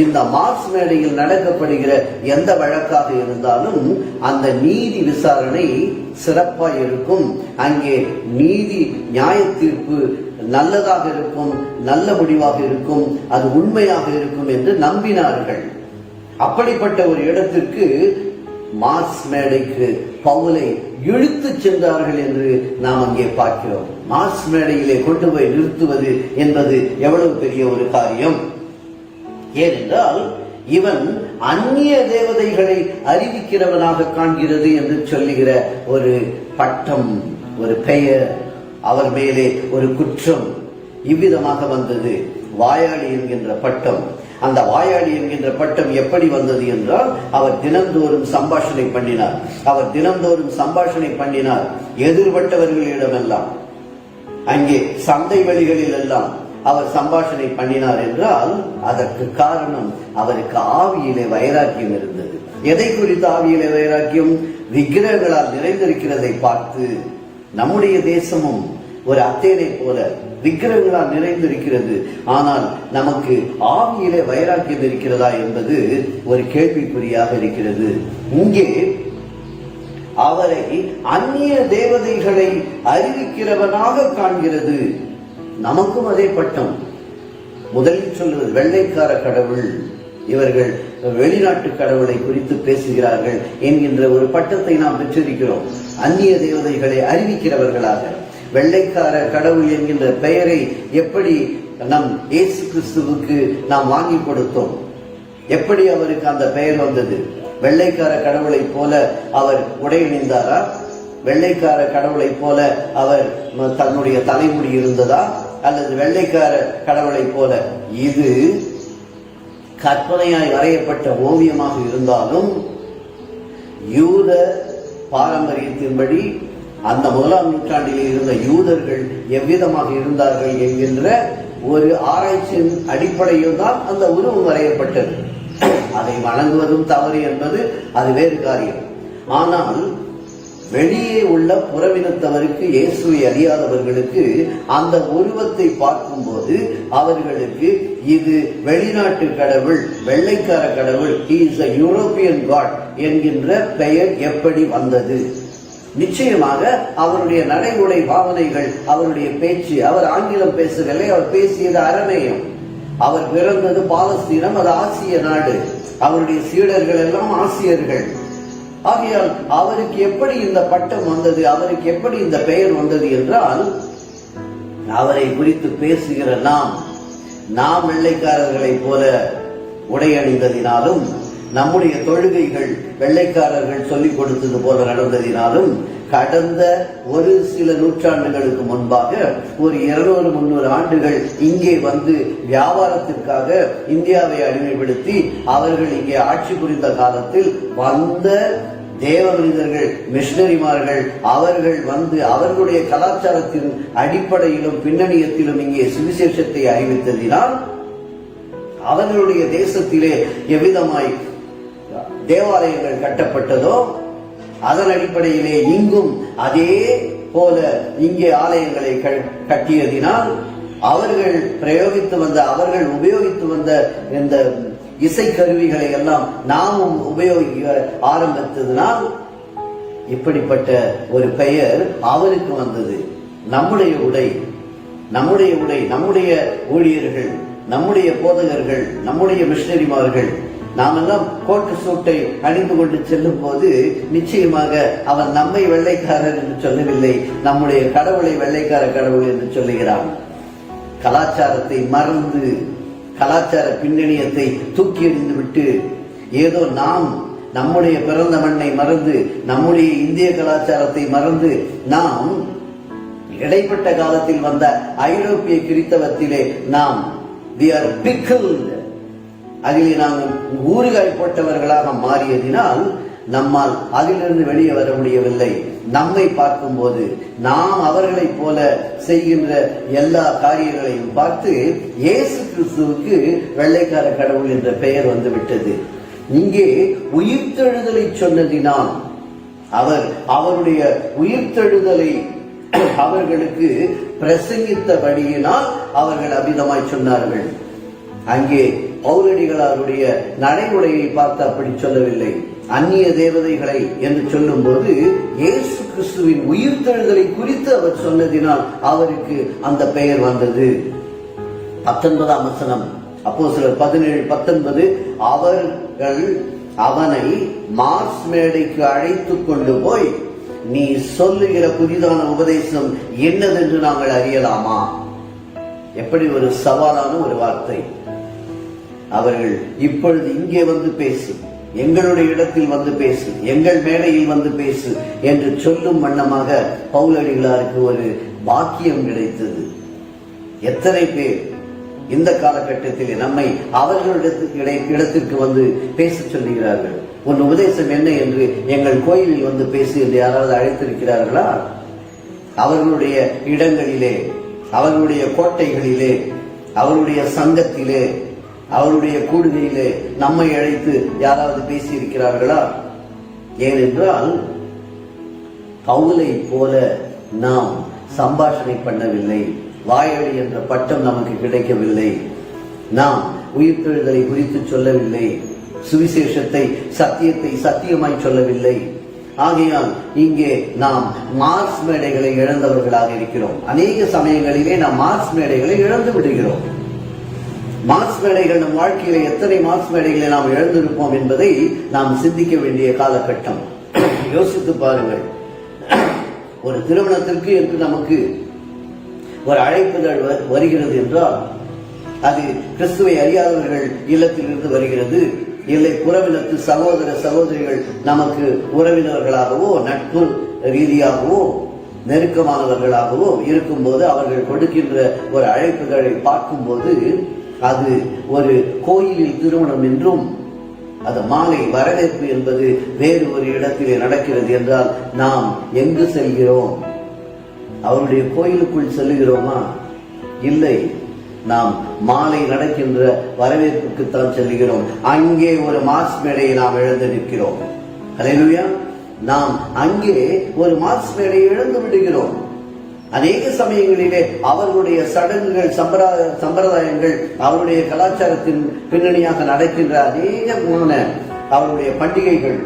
[SPEAKER 3] இந்த மார்ஸ் மேடையில் நடக்கப்படுகிற எந்த வழக்காக இருந்தாலும் அந்த நீதி விசாரணை சிறப்பாக இருக்கும், அங்கே நீதி நியாய தீர்ப்பு நல்லதாக இருக்கும், நல்ல முடிவாக இருக்கும், அது உண்மையாக இருக்கும் என்று நம்பினார்கள். அப்படிப்பட்ட ஒரு இடத்திற்கு மாஸ் மேடைக்கு பவுலை இழுத்து சென்றார்கள் என்று நாம் அங்கே பார்க்கிறோம். மாஸ் மேடையிலே கொண்டு போய் நிறுத்துவது என்பது எவ்வளவு பெரிய ஒரு காரியம்! ஏனென்றால் இவன் அந்நிய தேவதைகளை அறிவிக்கிறவனாக காண்கிறது என்று சொல்லுகிற ஒரு பட்டம், ஒரு பெயர், அவர் மேலே ஒரு குற்றம் இவ்விதமாக வந்தது. வாயாடி என்கின்ற பட்டம். அந்த வாயாடி என்கின்ற பட்டம் எப்படி வந்தது என்றால், அவர் தினந்தோறும் சம்பாஷணை பண்ணினார். எதிர்பட்டவர்களிடமெல்லாம், அங்கே சந்தை வெளிகளில் எல்லாம் அவர் சம்பாஷணை பண்ணினார் என்றால் அதற்கு காரணம் அவருக்கு ஆவியிலே வைராக்கியம் இருந்தது. எதை குறித்து ஆவியிலே வைராக்கியம்? விக்கிரகங்களால் நிறைந்திருக்கிறதை பார்த்து. நம்முடைய தேசமும் ஒரு அத்தேனை போல விக்கிரகங்களால் நிறைந்திருக்கிறது. ஆனால் நமக்கு ஆவியிலே வைராக்கியம் இருக்கிறதா என்பது ஒரு கேள்விக்குறியாக இருக்கிறது. இங்கே அவரை அந்நிய தேவதைகளை அறிவிக்கிறவனாக காண்கிறது. நமக்கும் அதே பட்டம். முதலில் சொல்வது வெள்ளைக்கார கடவுள், இவர்கள் வெளிநாட்டு கடவுளை குறித்து பேசுகிறார்கள் என்கின்ற ஒரு பட்டத்தை நாம் பெற்றிருக்கிறோம். அந்நிய தேவதைகளை அறிவிக்கிறவர்களாக. வெள்ளைக்கார கடவுள் என்கின்ற பெயரை எப்படி நம் இயேசு கிறிஸ்துவுக்கு நாம் வாங்கி கொடுத்தோம்? எப்படி அவருக்கு அந்த பெயர் வந்தது? வெள்ளைக்கார கடவுளை போல அவர் உடை அணிந்தாரா? வெள்ளைக்கார கடவுளை போல அவர் தன்னுடைய தலைமுடி இருந்ததா? அல்லது வெள்ளைக்கார கடவுளை போல? இது கற்பனையாய் வரையப்பட்ட ஓவியமாக இருந்தாலும் யூத பாரம்பரியத்தின்படி அந்த 1ஆம் நூற்றாண்டில் இருந்த யூதர்கள் எவ்விதமாக இருந்தார்கள் என்கின்ற ஒரு ஆராய்ச்சியின் அடிப்படையில் தான் அந்த உருவம் வரையப்பட்டது. அதை வணங்குவதும் தவறு என்பது அது வேறு காரியம். ஆனால் வெளியே உள்ள புறவினத்தவருக்கு, இயேசுவை அறியாதவர்களுக்கு அந்த உருவத்தை பார்க்கும்போது அவர்களுக்கு இது வெளிநாட்டு கடவுள், வெள்ளைக்கார கடவுள், he is a European God என்கின்ற பெயர் எப்படி வந்தது? நிச்சயமாக அவருடைய நடைமுறை பாவனைகள், அவருடைய பேச்சு, அவர் ஆங்கிலம் பேசவில்லை, அவர் பேசியது அரமேயம். அவர் பிறந்தது பாலஸ்தீனம், அது ஆசிய நாடு. அவருடைய சீடர்கள் எல்லாம் ஆசியர்கள். ஆகையால் அவருக்கு எப்படி இந்த பட்டம் வந்தது, அவருக்கு எப்படி இந்த பெயர் வந்தது என்றால், அவரை குறித்து பேசுகிற நாம் வெள்ளைக்காரர்களை போல உடை அணிந்ததினாலும், நம்முடைய தொழுகைகள் வெள்ளைக்காரர்கள் சொல்லிக் கொடுத்தது போல நடந்ததினாலும், கடந்த ஒரு சில நூற்றாண்டுகளுக்கு முன்பாக ஒரு 200-300 ஆண்டுகள் இங்கே வந்து வியாபாரத்திற்காக இந்தியாவை அடிமைப்படுத்தி அவர்கள் இங்கே ஆட்சி புரிந்த காலத்தில் வந்த தேவ மனிதர்கள், மிஷனரிமார்கள், அவர்கள் வந்து அவர்களுடைய கலாச்சாரத்தின் அடிப்படையிலும் பின்னணியத்திலும் இங்கே சுவிசேஷத்தை அறிவித்ததினால் அவர்களுடைய தேசத்திலே எவ்விதமாய் தேவாலயங்கள் கட்டப்பட்டதோ அதன் அடிப்படையிலே இங்கும் அதே போல இங்கே ஆலயங்களை கட்டியதினால் அவர்கள் அவர்கள் உபயோகித்து வந்த இந்த இசைக்கருவிகளை எல்லாம் நாமும் உபயோகிக்க ஆரம்பித்ததினால் இப்படிப்பட்ட ஒரு பெயர் அவருக்கு வந்தது. நம்முடைய உடை, நம்முடைய ஊழியர்கள், நம்முடைய போதகர்கள், நம்முடைய மிஷனரிமார்கள், நாமெல்லாம் கோட்டு சூட்டை அணிந்து கொண்டு செல்லும் போது நிச்சயமாக அவன் நம்மை வெள்ளைக்காரர் என்று சொல்லவில்லை, நம்முடைய கடவுளை வெள்ளைக்கார கடவுள் என்று சொல்லுகிறான். கலாச்சாரத்தை மறந்து, கலாச்சார பின்னணியத்தை தூக்கி எறிந்து விட்டு, ஏதோ நாம் நம்முடைய பிறந்த மண்ணை மறந்து, நம்முடைய இந்திய கலாச்சாரத்தை மறந்து, நாம் இடைப்பட்ட காலத்தில் வந்த ஐரோப்பிய கிறித்தவத்திலே நாம் we are pickled, அதிலே நாங்கள் ஊறுகாய் போட்டவர்களாக மாறியதினால் நம்மால் அதிலிருந்து வெளியே வர முடியவில்லை. நம்மை பார்க்கும் போது நாம் அவர்களை போல செய்கின்ற எல்லா காரியங்களையும் பார்த்து இயேசு கிறிஸ்துவுக்கு வெள்ளைக்கார கடவுள் என்ற பெயர் வந்துவிட்டது. இங்கே உயிர்த்தெழுதலை சொன்னதினால், அவருடைய உயிர்த்தெழுதலை அவர்களுக்கு பிரசங்கித்தபடியினால் அவர்கள் அபிதமாய் சொன்னார்கள். அங்கே பவுலடிகளாருடைய நடைமுறையை பார்த்து அப்படி சொல்லவில்லை. அந்நிய தேவதைகளை என்று சொல்லும் போது இயேசு கிறிஸ்துவின் உயிர்த்தெழுதலை குறித்து அவர் சொன்னதினால் அவருக்கு அந்த பெயர் வந்தது. 19ஆம் வசனம் அப்போஸ்தலர் 17:19, அவர் அவர்கள் அவனை மார்ஸ் மேடைக்கு அழைத்து கொண்டு போய், நீ சொல்லுகிற புதிதான உபதேசம் என்னதென்று நாங்கள் அறியலாமா? எப்படி ஒரு சவாலான ஒரு வார்த்தை. அவர்கள் இப்பொழுது இங்கே வந்து பேசு, எங்களுடைய இடத்தில் வந்து பேசு, எங்கள் மேடையில் வந்து பேசு என்று சொல்லும் வண்ணமாக பவுலடிகளாருக்கு ஒரு பாக்கியம் கிடைத்தது. எத்தனை பேர் இந்த காலகட்டத்தில் நம்மை அவர்களிடத்திற்கு வந்து பேச சொல்லுகிறார்கள். உன் உபதேசம் என்ன என்று எங்கள் கோயிலில் வந்து பேசு என்று யாராவது அழைத்திருக்கிறார்களா? அவர்களுடைய இடங்களிலே, அவர்களுடைய கோட்டைகளிலே, அவருடைய சங்கத்திலே, அவருடைய கூடுகையிலே நம்மை அழைத்து யாராவது பேசி இருக்கிறார்களா? ஏனென்றால் பவுலை போல நாம் சம்பாஷணை பண்ணவில்லை. வாயடி என்ற பட்டம் நமக்கு கிடைக்கவில்லை. நாம் உயிர்த்தெழுதலை குறித்து சொல்லவில்லை. சுவிசேஷத்தை, சத்தியத்தை சத்தியமாய் சொல்லவில்லை. ஆகையால் இங்கே நாம் மார்ஸ் மேடைகளை இழந்தவர்களாக இருக்கிறோம். அநேக சமயங்களிலே நாம் மார்ஸ் மேடைகளை இழந்து விடுகிறோம். மார்ஸ் மேடைகள் நம் வாழ்க்கையில எத்தனை மார்ஸ் மேடைகளை நாம் இழந்திருப்போம் என்பதை நாம் சிந்திக்க வேண்டிய காலகட்டம். யோசித்து பாருங்கள். ஒரு திருமணத்திற்கு என்று நமக்கு ஒரு அழைப்புதல் வருகிறது என்றால் அது கிறிஸ்துவை அறியாதவர்கள் இல்லத்திலிருந்து வருகிறது. இல்லை, புறவினத்து சகோதர சகோதரிகள் நமக்கு உறவினர்களாகவோ நட்பு ரீதியாகவோ நெருக்கமானவர்களாகவோ இருக்கும்போது அவர்கள் கொடுக்கின்ற ஒரு அழைப்புகளை பார்க்கும்போது அது ஒரு கோயிலில் திருமணம் என்றும் அது மாலை வரவேற்பு என்பது வேறு ஒரு இடத்திலே நடக்கிறது என்றால் நாம் எங்கு செல்கிறோம்? அவருடைய கோயிலுக்குள் செல்லுகிறோமா? இல்லை, நாம் மாலை நடக்கின்ற வரவேற்புக்குத்தான் செல்கிறோம். அங்கே ஒரு மார்ஸ் மேடையை நாம் இழந்து நிற்கிறோம். ஹல்லேலூயா. நாம் அங்கே ஒரு மார்ஸ் மேடையை இழந்து விடுகிறோம். அநேக சமயங்களிலே அவர்களுடைய சடங்குகள், சம்பிரதாயங்கள், அவருடைய கலாச்சாரத்தின் பின்னணியாக நடக்கின்ற அநேகமான அவருடைய பண்டிகைகள்,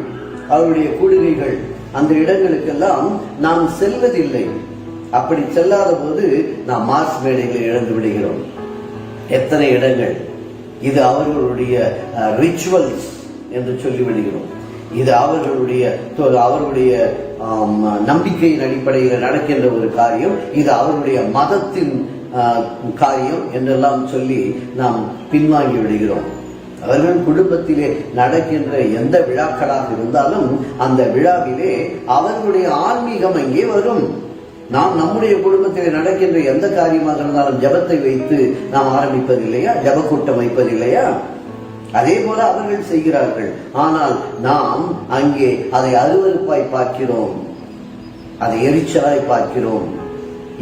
[SPEAKER 3] அவருடைய கூடுகைகள், அந்த இடங்களுக்கெல்லாம் நாம் செல்வதில்லை. அப்படி செல்லாத போது நாம் மார்ஸ் மேடைகளை இழந்து விடுகிறோம். எத்தனை இடங்கள் இது அவர்களுடைய ரிச்சுவல்ஸ் என்று சொல்லிவிடுகிறோம். இது அவர்களுடைய நம்பிக்கையின் அடிப்படையில் நடக்கின்ற ஒரு காரியம், இது அவருடைய மதத்தின் காரியம் என்றெல்லாம் சொல்லி நாம் பின்வாங்கி விடுகிறோம். அவர்கள் குடும்பத்திலே நடக்கின்ற எந்த விழாக்களாக இருந்தாலும் அந்த விழாவிலே அவர்களுடைய ஆன்மீகம் அங்கே வரும். நாம் நம்முடைய குடும்பத்திலே நடக்கின்ற எந்த காரியமாக இருந்தாலும் ஜபத்தை வைத்து நாம் ஆரம்பிப்பதில்லையா? ஜப கூட்டம் வைப்பதில்லையா? அதே போல அவர்கள் செய்கிறார்கள். ஆனால் நாம் அங்கே அதை அருவருப்பாய் பார்க்கிறோம், அதை எரிச்சலாய் பார்க்கிறோம்.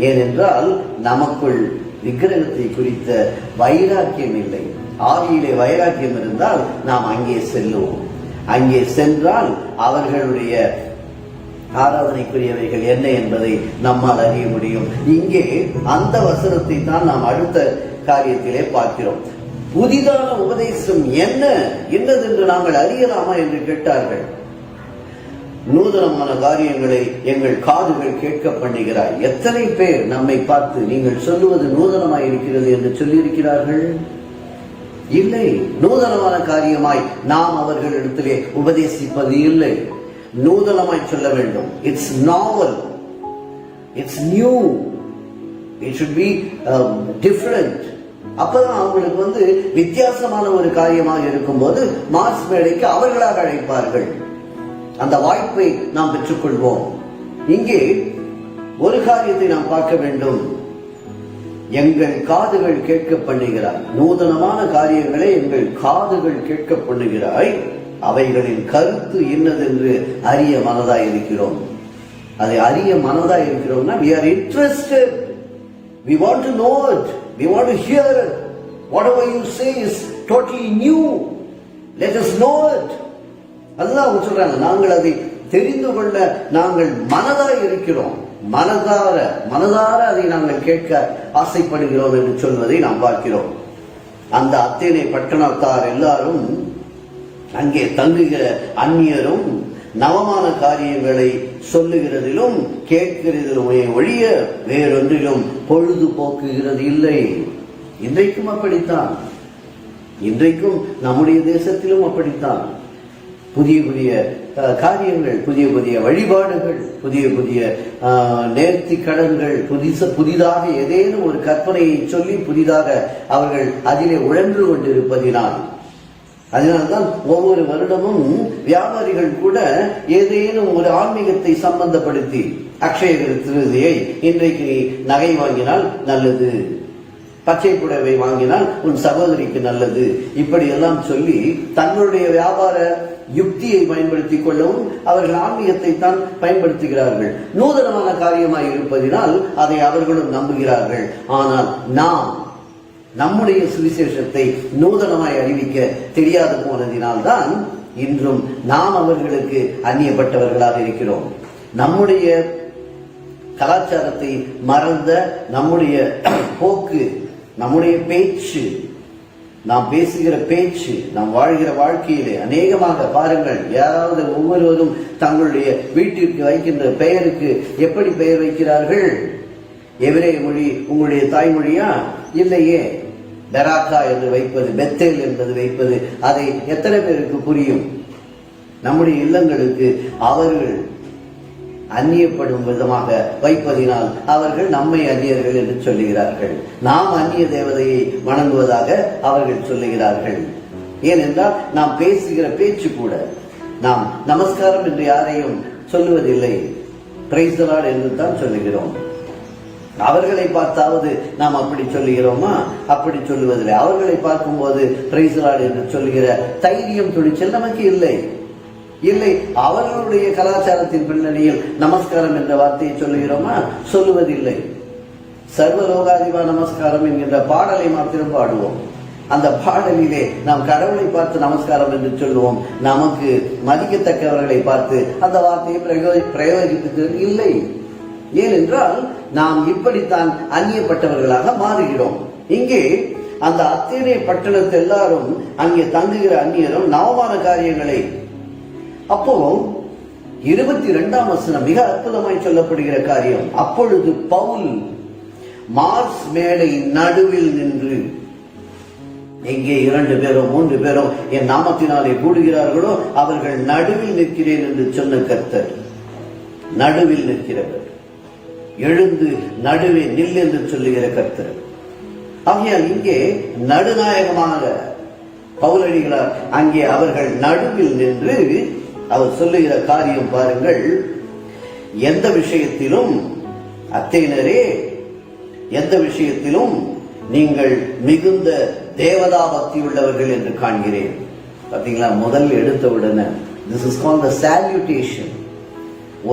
[SPEAKER 3] ஏனென்றால் நமக்குள் விக்கிரகத்தை குறித்த வைராக்கியம் இல்லை. ஆவியிலே வைராக்கியம் இருந்தால் நாம் அங்கே செல்லுவோம். அங்கே சென்றால் அவர்களுடைய ஆராதனைக்குரியவைகள் என்ன என்பதை நம்மால் அறிய முடியும். இங்கே அந்த வசனத்தை தான் நாம் அடுத்த காரியத்திலே பார்க்கிறோம். புதிதான உபதேசம் என்னதென்று நாங்கள் அறியலாமா என்று கேட்டார்கள். நூதனமான காரியங்களை எங்கள் காதுகள் கேட்க பண்ணுகிறாய். எத்தனை பேர் நம்மை பார்த்து நீங்கள் சொல்லுவது நூதனமாய் இருக்கிறது என்று சொல்லியிருக்கிறார்கள்? இல்லை, நூதனமான காரியமாய் நாம் அவர்களிடத்திலே உபதேசிப்பது இல்லை. நூதனமாய் சொல்ல வேண்டும். It's novel, it's new, it should be different. அப்பதான் அவங்களுக்கு வித்தியாசமான ஒரு காரியமாக இருக்கும்போது மார்ஸ் மேடைக்கு அவர்களாக அழைப்பார்கள். அந்த வாய்ப்பை நாம் பெற்றுக்கொள்வோம். இங்கே ஒரு காரியத்தை நாம் பார்க்க வேண்டும். எங்கள் காதுகள் கேட்க பண்ணுகிறாய். நூதனமான காரியங்களை எங்கள் காதுகள் கேட்க பண்ணுகிறாய். அவைகளின் கருத்து என்னதென்று அறிய மனதாய் இருக்கிறோம். அதை அறிய மனதாய் இருக்கிறோம்னா we are interested, we want to know it, we want to hear it. Whatever you say is totally new, let us know it. அதுதான் சொல்றாங்க. நாங்கள் அதை தெரிந்து கொள்ள நாங்கள் மனதாய் இருக்கிறோம். மனதார அதை நாங்கள் கேட்க ஆசைப்படுகிறோம் என்று சொல்வதை நாம் பார்க்கிறோம். அந்த அத்தேனை பட்டணத்தார் எல்லாரும், அங்கே தங்குகிற அந்நியரும் நவமான காரியங்களை சொல்லுகிறதிலும் கேட்கிறதிலுமே ஒழிய வேறொன்றிலும் பொழுது போக்குகிறது இல்லை. இன்றைக்கும் அப்படித்தான். இன்றைக்கும் நம்முடைய தேசத்திலும் அப்படித்தான். புதிய புதிய காரியங்கள், புதிய புதிய வழிபாடுகள், புதிய புதிய நேர்த்தி கடன்கள், புதிதாக ஏதேனும் ஒரு கற்பனையை சொல்லி புதிதாக அவர்கள் அதிலே உழன்று கொண்டிருப்பதினால், அதனால்தான் ஒவ்வொரு வருடமும் வியாபாரிகள் கூட ஏதேனும் ஒரு ஆன்மீகத்தை சம்பந்தப்படுத்தி, அக்ஷய திருதியை, இன்றைக்கு நகை வாங்கினால் நல்லது, பச்சை புடவை வாங்கினால் உன் சகோதரிக்கு நல்லது, இப்படி எல்லாம் சொல்லி தங்களுடைய வியாபார யுக்தியை பயன்படுத்திக் கொள்ளவும் அவர்கள் ஆன்மீகத்தை தான் பயன்படுத்துகிறார்கள். நூதனமான காரியமாய் இருப்பதினால் அதை அவர்களும் நம்புகிறார்கள். ஆனால் நாம் நம்முடைய சுவிசேஷத்தை நூதனமாய் அறிவிக்க தெரியாது போனதினால்தான் இன்றும் நாம் அவர்களுக்கு அந்நியப்பட்டவர்களாக இருக்கிறோம். நம்முடைய கலாச்சாரத்தை மறந்த நம்முடைய போக்கு, நம்முடைய பேச்சு, நாம் பேசுகிற பேச்சு, நாம் வாழ்கிற வாழ்க்கையிலே அநேகமாக பாருங்கள், யாராவது ஒவ்வொருவரும் தங்களுடைய வீட்டிற்கு வைக்கின்ற பெயருக்கு எப்படி பெயர் வைக்கிறார்கள்? எபிரேய மொழி உங்களுடைய தாய்மொழியா? இல்லையே. பெராக்கா என்று வைப்பது, பெத்தேல் என்பது வைப்பது, அதை எத்தனை பேருக்கு புரியும்? நம்முடைய இல்லங்களுக்கு அவர்கள் அந்நியப்படும் விதமாக வைப்பதினால் அவர்கள் நம்மை அந்நியர்கள் என்று சொல்லுகிறார்கள். நாம் அந்நிய தேவதையை வணங்குவதாக அவர்கள் சொல்லுகிறார்கள். ஏனென்றால் நாம் பேசுகிற பேச்சு கூட, நாம் நமஸ்காரம் என்று யாரையும் சொல்லுவதில்லை, பிரைஸ் தி லார்ட் என்று தான் சொல்லுகிறோம். அவர்களை பார்த்தாவது நாம் அப்படி சொல்லுகிறோமா? அப்படி சொல்லுவதில்லை. அவர்களை பார்க்கும்போது பிரைஸ் தி லார்ட் என்று சொல்லுகிற தைரியம், துணிச்சல் நமக்கு இல்லை. இல்லை, அவர்களுடைய கலாச்சாரத்தின் பின்னணியில் நமஸ்காரம் என்ற வார்த்தையை சொல்லுகிறோமா? சொல்லுவதில்லை. சர்வலோகாதிபா நமஸ்காரம் என்கின்ற பாடலை மாத்திரம் பாடுவோம். அந்த பாடலிலே நாம் கடவுளை பார்த்து நமஸ்காரம் என்று சொல்லுவோம். நமக்கு மதிக்கத்தக்கவர்களை பார்த்து அந்த வார்த்தையை பிரயோகிப்பது இல்லை. ஏனென்றால் நாம் இப்படித்தான் அந்நியப்பட்டவர்களாக மாறுகிறோம். இங்கே அந்த அத்தேனே பட்டணத்து எல்லாரும், அங்கே தங்குகிற அந்நியரும் நவமான காரியங்களை, அப்போ 22ஆம் வசனம் மிக அற்புதமாய் சொல்லப்படுகிற காரியம். அப்பொழுது பவுல் மார்ஸ் மேடை நடுவில் நின்று, எங்கே 2 பேரோ 3 பேரோ என் நாமத்தினாலே கூடுகிறார்களோ அவர்கள் நடுவில் நிற்கிறேன் என்று சொன்ன கர்த்தர், நடுவில் நிற்கிறவர், எழுந்து நடுவே நில் என்று சொல்லுகிற கர்த்தர். ஆகையால் இங்கே நடுநாயகமாக பவுலடிகளார் அங்கே அவர்கள் நடுவில் நின்று அவர் சொல்லுகிற காரியம் பாருங்கள். எந்த விஷயத்திலும் அத்தேனரே, எந்த விஷயத்திலும் நீங்கள் மிகுந்த தேவதா பக்தி உள்ளவர்கள் என்று காண்கிறேன். பாத்தீங்களா? முதல் எடுத்தவுடனே திஸ் இஸ் கால்ட் தி சால்யூட்டேஷன்.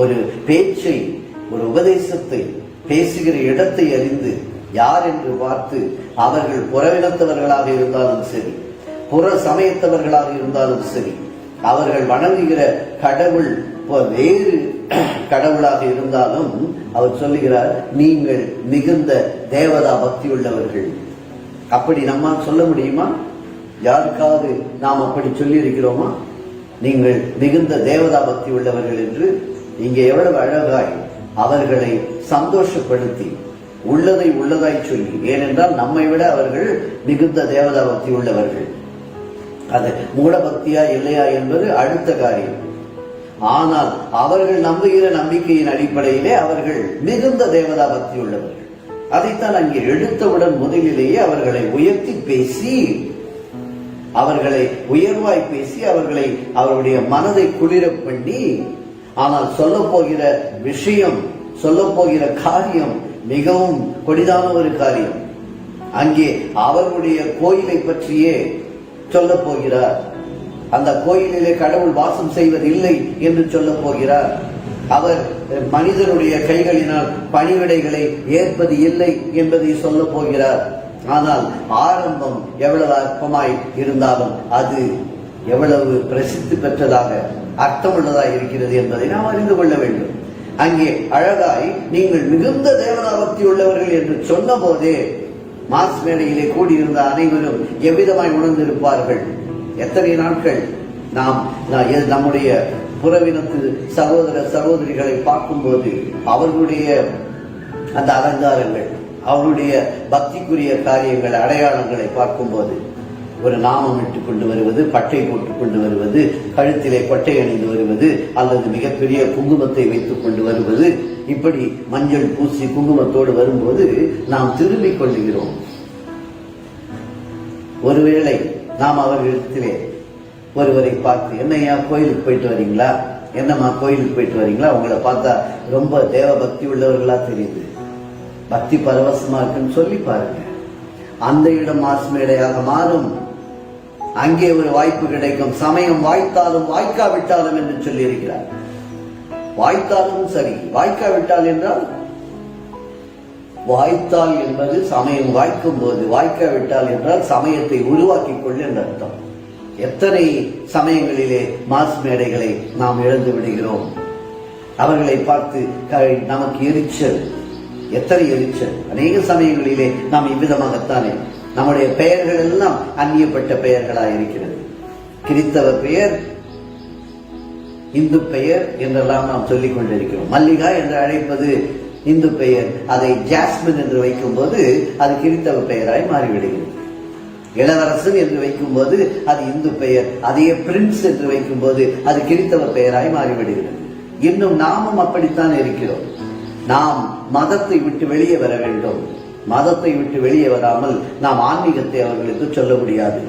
[SPEAKER 3] ஒரு பேச்சை, ஒரு உபதேசத்தை பேசுகிற இடத்தை அறிந்து யார் என்று பார்த்து, அவர்கள் புறவினத்தவர்களாக இருந்தாலும் சரி, புற சமயத்தவர்களாக இருந்தாலும் சரி, அவர்கள் வணங்குகிற கடவுள் வேறு கடவுளாக இருந்தாலும் அவர் சொல்லுகிறார், நீங்கள் மிகுந்த தேவதா பக்தி உள்ளவர்கள். அப்படி நம்மால் சொல்ல முடியுமா? யாருக்காவது நாம் அப்படி சொல்லி இருக்கிறோமா? நீங்கள் மிகுந்த தேவதா பக்தி உள்ளவர்கள் என்று. இங்கே எவ்வளவு அழகாய் அவர்களை சந்தோஷப்படுத்தி, உள்ளதை உள்ளதாய் சொல்லி, ஏனென்றால் நம்மை விட அவர்கள் மிகுந்த தேவதா பக்தி உள்ளவர்கள். அது மூட பக்தியா இல்லையா என்பது அடுத்த காரியம். ஆனால் அவர்கள் நம்புகிற நம்பிக்கையின் அடிப்படையிலே அவர்கள் மிகுந்த தேவதா பக்தி உள்ளவர்கள். அதைத்தான் அங்கே எடுத்தவுடன் முதலிலேயே அவர்களை உயர்த்தி பேசி, அவர்களை உயர்வாய் பேசி, அவர்களை அவருடைய மனதை குளிர பண்ணி, ஆனால் சொல்ல போகிற விஷயம், சொல்ல போகிற காரியம் மிகவும் கொடிதான ஒரு காரியம். அங்கே அவர்களுடைய கோயிலை பற்றியே சொல்ல போகிறார். அந்த கோயிலிலே கடவுள் வாசம் செய்வதில்லை என்று சொல்ல போகிறார். அவர் மனிதனுடைய கைகளினால் பணிவிடைகளை ஏற்பது இல்லை என்பதை சொல்ல போகிறார். ஆனால் ஆரம்பம் எவ்வளவு அற்பமாய் இருந்தாலும் அது எவ்வளவு பிரசித்தி பெற்றதாக, அர்த்தமுள்ளதாக இருக்கிறது என்பதை நாம் அறிந்து கொள்ள வேண்டும். அங்கே அழகாய் நீங்கள் மிகுந்த தேவதாபக்தி உள்ளவர்கள் என்று சொன்ன போதே மார்ஸ் மேடையிலே கூடியிருந்த அனைவரும் எவ்விதமாய் உணர்ந்திருப்பார்கள். எத்தனை நாட்கள் நாம் நம்முடைய புறவினத்து சகோதர சகோதரிகளை பார்க்கும்போது அவர்களுடைய அந்த அலங்காரங்கள், அவருடைய பக்திக்குரிய காரியங்கள், அடையாளங்களை பார்க்கும்போது ஒரு நாமம் இட்டுக் கொண்டு வருவது, பட்டை போட்டுக் கொண்டு வருவது, கழுத்திலே பட்டை அணிந்து வருவது, அல்லது மிகப்பெரிய குங்குமத்தை வைத்துக் கொண்டு வருவது, இப்படி மஞ்சள் பூசி குங்குமத்தோடு வரும்போது நாம் திரும்பிக் கொள்ளுகிறோம். ஒருவேளை நாம் அவர்களிடத்திலே ஒருவரை பார்த்து, என்னையா கோயிலுக்கு போயிட்டு வரீங்களா, என்னம்மா கோயிலுக்கு போயிட்டு வரீங்களா, உங்களை பார்த்தா ரொம்ப தேவ பக்தி உள்ளவர்களா தெரியுது, பக்தி பரவசமா இருக்குன்னு சொல்லி பாருங்க. அந்த இடம் மாசு மேடையாக மாறும். அங்கே ஒரு வாய்ப்பு கிடைக்கும். சமயம் வாய்த்தாலும் வாய்க்காவிட்டாலும் என்று சொல்லி இருக்கிறார். வாய்த்தாலும் சரி, வாய்க்காவிட்டால் என்றால், வாய்த்தால் என்பது சமயம் வாய்க்கும் போது, வாய்க்காவிட்டால் என்றால் சமயத்தை உருவாக்கிக் கொள்ள என்ற அர்த்தம். எத்தனை சமயங்களிலே மாஸ் மேடைகளை நாம் இழந்து விடுகிறோம். அவர்களை பார்த்து நமக்கு எரிச்சல், எத்தனை எரிச்சல். அநேக சமயங்களிலே நாம் இவ்விதமாகத்தானே நம்முடைய பெயர்கள் எல்லாம் அந்நியப்பட்ட பெயர்களாக இருக்கிறது. கிறிஸ்தவ பெயர், இந்து பெயர் என்றெல்லாம் நாம் சொல்லிக் கொண்டிருக்கிறோம். மல்லிகா என்று அழைப்பது இந்து பெயர், அதை ஜாஸ்மின் என்று வைக்கும் போது அது கிறிஸ்தவ பெயராய் மாறிவிடுகிறது. இளவரசன் என்று வைக்கும் போது அது இந்து பெயர், அதையே பிரின்ஸ் என்று வைக்கும் போது அது கிறிஸ்தவ பெயராய் மாறிவிடுகிறது. இன்னும் நாமும் அப்படித்தான் இருக்கிறோம். நாம் மதத்தை விட்டு வெளியே வர வேண்டும். மதத்தை விட்டு வெளியே வராமல் நாம் ஆன்மீகத்தை அவர்களுக்கு சொல்ல முடியாது.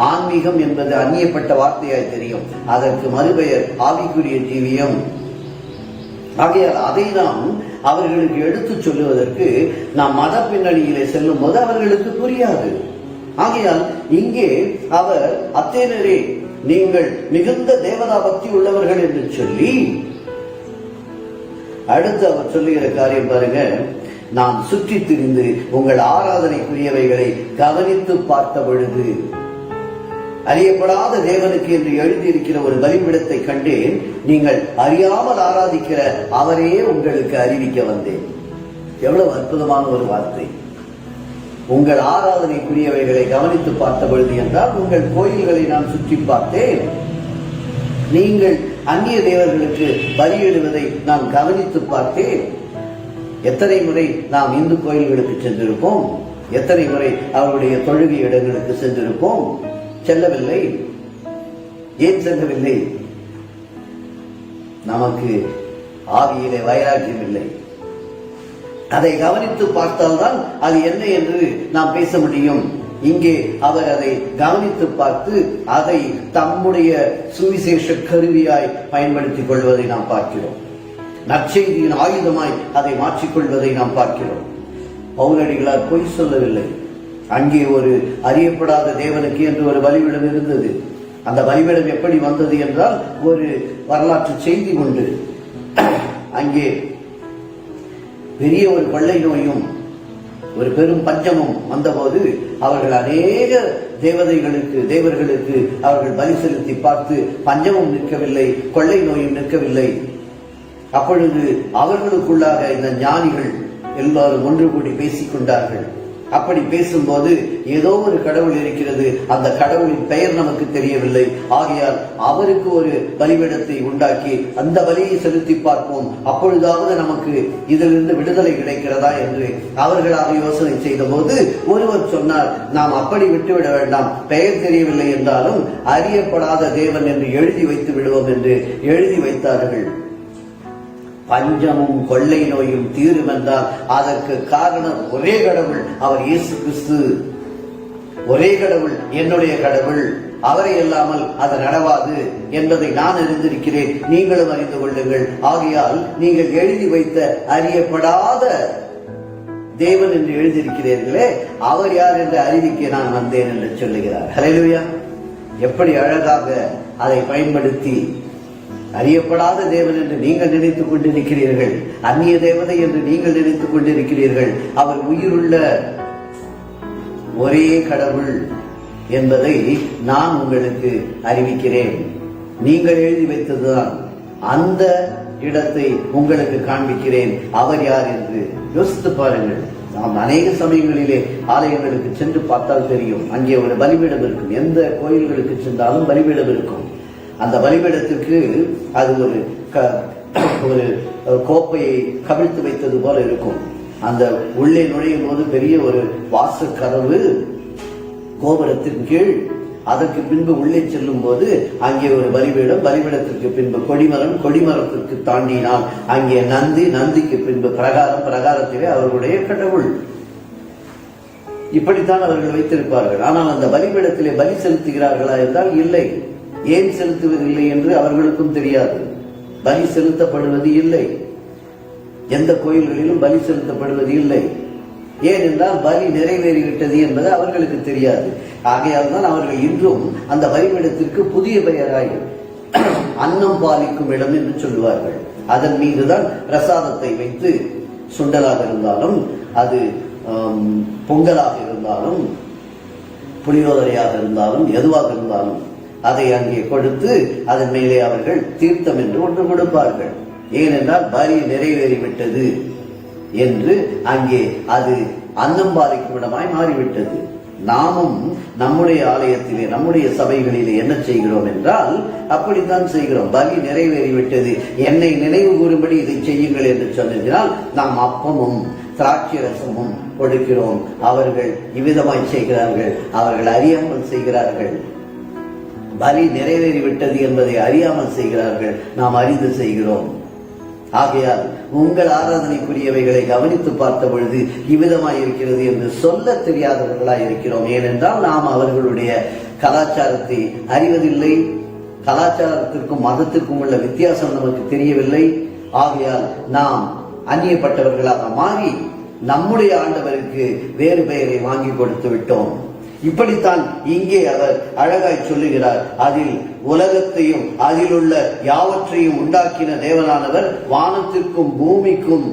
[SPEAKER 3] ஆன்மீகம் என்பது அந்நியப்பட்ட வார்த்தையாய் தெரியும். அதற்கு மறுபெயர் ஆவிக்குரிய ஜீவியம். ஆகையால் அதை நாம் அவர்களுக்கு எடுத்து சொல்லுவதற்கு நாம் மத பின்னணியிலே செல்லும் போது அவர்களுக்கு புரியாது. ஆகையால் இங்கே அவர், அத்தேனரே நீங்கள் மிகுந்த தேவதா பக்தி உள்ளவர்கள் என்று சொல்லி, அடுத்து அவர் சொல்லுகிற காரியம் பாருங்க, நான் சுற்றி திரிந்து உங்கள் ஆராதனைக்குரியவைகளை கவனித்து பார்த்த பொழுது, அறியப்படாத தேவனுக்கு என்று எழுதியிருக்கிற ஒரு பலிபீடத்தை கண்டேன். நீங்கள் அறியாமல் ஆராதிக்கிற அவரையே உங்களுக்கு அறிவிக்க வந்தேன். எவ்வளவு அற்புதமான ஒரு வார்த்தை. உங்கள் ஆராதனைக்குரியவைகளை கவனித்து பார்த்த பொழுது என்றால், உங்கள் கோயில்களை நான் சுற்றி பார்த்தேன். நீங்கள் அந்நிய தேவர்களுக்கு பலியிடுவதை நான் கவனித்து பார்த்தேன். எத்தனை முறை நாம் இந்து கோயில்களுக்கு சென்றிருப்போம், எத்தனை முறை அவருடைய தொழுகை இடங்களுக்கு சென்றிருப்போம். செல்லவில்லை. ஏன் செல்லவில்லை? நமக்கு ஆவியிலே வைராக்கியம் இல்லை. அதை கவனித்து பார்த்தால்தான் அது என்ன என்று நாம் பேச முடியும். இங்கே அவர் அதை கவனித்து பார்த்து அதை தம்முடைய சுவிசேஷ கருவியாய் பயன்படுத்திக் கொள்வதை நாம் பார்க்கிறோம். நற்செய்தியின் ஆயுதமாய் அதை மாற்றிக்கொள்வதை நாம் பார்க்கிறோம். பவுலடிகளார் பொய் சொல்லவில்லை. அங்கே ஒரு அறியப்படாத தேவனுக்கு என்று ஒரு பலிபீடம் இருந்தது. அந்த பலிபீடம் எப்படி வந்தது என்றால், ஒரு வரலாற்று செய்தி உண்டு. அங்கே பெரிய ஒரு கொள்ளை நோயும் ஒரு பெரும் பஞ்சமும் வந்தபோது அவர்கள் அநேக தேவர்களுக்கு அவர்கள் பலி செலுத்தி பார்த்து பஞ்சமும் நிற்கவில்லை, கொள்ளை நோயும் நிற்கவில்லை. அப்பொழுது அவர்களுக்குள்ளாக இந்த ஞானிகள் எல்லாரும் ஒன்று கூடி பேசிக் கொண்டார்கள். அப்படி பேசும்போது, ஏதோ ஒரு கடவுள் இருக்கிறது, அந்த கடவுளின் பெயர் நமக்கு தெரியவில்லை, ஆகையால் அவருக்கு ஒரு பலிபீடத்தை உண்டாக்கி அந்த பலியை செலுத்தி பார்ப்போம், அப்பொழுதாவது நமக்கு இதிலிருந்து விடுதலை கிடைக்கிறதா என்று அவர்களாக யோசனை செய்த போது ஒருவர் சொன்னார், நாம் அப்படி விட்டுவிட வேண்டாம், பெயர் தெரியவில்லை என்றாலும் அறியப்படாத தேவன் என்று எழுதி வைத்து விடுவோம் என்று எழுதி வைத்தார்கள். பஞ்சமும் கொள்ளை நோயும் தீரும் என்றால் அதற்கு காரணம் ஒரே கடவுள், அவர் இயேசு கிறிஸ்து. ஒரே கடவுள், என்னுடைய கடவுள், அவரை இல்லாமல் அது நடவாது என்பதை நான் அறிந்திருக்கிறேன், நீங்களும் அறிந்து கொள்ளுங்கள். ஆகையால் நீங்கள் எழுதி வைத்த அறியப்படாத தேவன் என்று எழுதியிருக்கிறீர்களே, அவர் யார் என்று அறிவிக்க நான் வந்தேன் என்று சொல்லுகிறார். ஹல்லேலூயா! எப்படி அழகாக அதை பயன்படுத்தி, அறியப்படாத தேவன் என்று நீங்கள் நினைத்துக் கொண்டிருக்கிறீர்கள், அந்நிய தேவதை என்று நீங்கள் நினைத்துக் கொண்டிருக்கிறீர்கள், அவர் உயிருள்ள ஒரே கடவுள் என்பதை நான் உங்களுக்கு அறிவிக்கிறேன். நீங்கள் எழுதி வைத்ததுதான். அந்த இடத்தை உங்களுக்கு காண்பிக்கிறேன், அவர் யார் என்று யோசித்து பாருங்கள். நாம் அநேக சமயங்களிலே ஆலயங்களுக்கு சென்று பார்த்தால் தெரியும், அங்கே ஒரு பலிபீடம் இருக்கும். எந்த கோயில்களுக்கு சென்றாலும் பலிபீடம் இருக்கும். அந்த பலிபீடத்திற்கு அது ஒரு கோப்பையை கவிழ்த்து வைத்தது போல இருக்கும். அந்த உள்ளே நுழையும் போது பெரிய ஒரு வாசக்கதவு கோபுரத்தின் கீழ் அதற்கு பின்பு உள்ளே செல்லும் போது அங்கே ஒரு பலிபீடம், பலிபீடத்திற்கு பின்பு கொடிமரம், கொடிமரத்திற்கு தாண்டினால் அங்கே நந்தி, நந்திக்கு பின்பு பிரகாரம், பிரகாரத்திலே அவர்களுடைய கடவுள். இப்படித்தான் அவர்கள் வைத்திருப்பார்கள். ஆனால் அந்த பலிபீடத்திலே பலி செலுத்துகிறார்களா என்றால் இல்லை. ஏன் செலுத்துவதில்லை என்று அவர்களுக்கும் தெரியாது. பலி செலுத்தப்படுவது இல்லை, எந்த கோயில்களிலும் பலி செலுத்தப்படுவது இல்லை. ஏனென்றால் பலி நிறைவேறிவிட்டது என்பது அவர்களுக்கு தெரியாது. ஆகையால் தான் அவர்கள் இன்றும் அந்த பலிபீடத்திற்கு புதிய பெயராய் அன்னம் பாலிக்கும் இடம் என்று சொல்லுவார்கள். அதன் மீதுதான் பிரசாதத்தை வைத்து, சுண்டலாக இருந்தாலும், அது பொங்கலாக இருந்தாலும், புளியோதரையாக இருந்தாலும், எதுவாக இருந்தாலும் அதை அங்கே கொடுத்து அதன் மேலே அவர்கள் தீர்த்தம் என்று ஒன்று கொடுப்பார்கள். ஏனென்றால் பலி நிறைவேறிவிட்டது என்று அங்கே அது அன்னம் பாலிக்கும் இடமாய் மாறிவிட்டது. நாமும் நம்முடைய ஆலயத்திலே, நம்முடைய சபைகளிலே என்ன செய்கிறோம் என்றால் அப்படித்தான் செய்கிறோம். பலி நிறைவேறிவிட்டது, என்னை நினைவு கூறும்படி இதை செய்யுங்கள் என்று சொன்னதினால் நாம் அப்பமும் திராட்சை ரசமும் கொடுக்கிறோம். அவர்கள் இவ்விதமாய் செய்கிறார்கள், அவர்கள் அறியாமல் செய்கிறார்கள். பலி நிறைவேறிவிட்டது என்பதை அறியாமல் செய்கிறார்கள், நாம் அறிந்து செய்கிறோம். ஆகையால் உங்கள் ஆராதனைக்குரியவைகளை கவனித்து பார்த்த பொழுது இவ்விதமாய் இருக்கிறது என்று சொல்ல தெரியாதவர்களாய் இருக்கிறோம். ஏனென்றால் நாம் அவர்களுடைய கலாச்சாரத்தை அறிவதில்லை, கலாச்சாரத்திற்கும் மதத்திற்கும் உள்ள வித்தியாசம் நமக்கு தெரியவில்லை. ஆகையால் நாம் அந்நியப்பட்டவர்களாக மாறி நம்முடைய ஆண்டவருக்கு வேறு பெயரை வாங்கி கொடுத்து விட்டோம். இப்படித்தான் இங்கே அவர் அழகாய் சொல்லுகிறார். அதில் உலகத்தையும் அதில் உள்ள யாவற்றையும் உண்டாக்கின தேவனானவர் வானத்திற்கும் பூமிக்கும்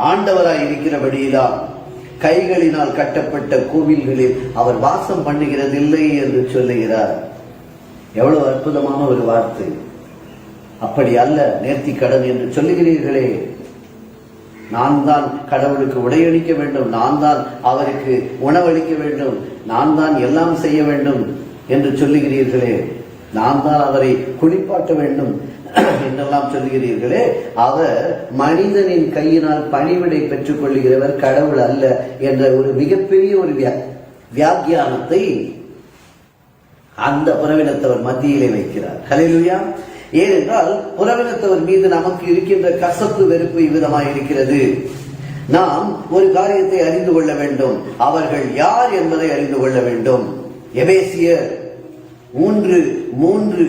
[SPEAKER 3] ஆண்டவராய் இருக்கிறபடியில்தான் கைகளினால் கட்டப்பட்ட கோவில்களில் அவர் வாசம் பண்ணுகிறதில்லை என்று சொல்லுகிறார். எவ்வளவு அற்புதமான ஒரு வார்த்தை! அப்படி அல்ல, நேர்த்தி கடன் என்று சொல்லுகிறீர்களே, நான் தான் கடவுளுக்கு உடையளிக்க வேண்டும், நான் தான் அவருக்கு உணவளிக்க வேண்டும், நான் தான் எல்லாம் செய்ய வேண்டும் என்று சொல்லுகிறீர்களே, நான் தான் அவரை குளிப்பாட்ட வேண்டும் என்றெல்லாம் சொல்லுகிறீர்களே, அவர் மனிதனின் கையினால் பணிவிடை பெற்றுக் கொள்ளுகிறவர், கடவுள் அல்ல என்ற ஒரு மிகப்பெரிய ஒரு வியாக்கியானத்தை அந்த புறவினத்தவர் மத்தியிலே வைக்கிறார். ஹல்லேலூயா! ஏனென்றால் புறவினத்தவர் மீது நமக்கு இருக்கின்ற கசப்பு, வெறுப்பு இவ்விதமாய் இருக்கிறது. நாம் ஒரு காரியத்தை அறிந்து கொள்ள வேண்டும், அவர்கள் யார் என்பதை அறிந்து கொள்ள வேண்டும். எபேசியர் 3:3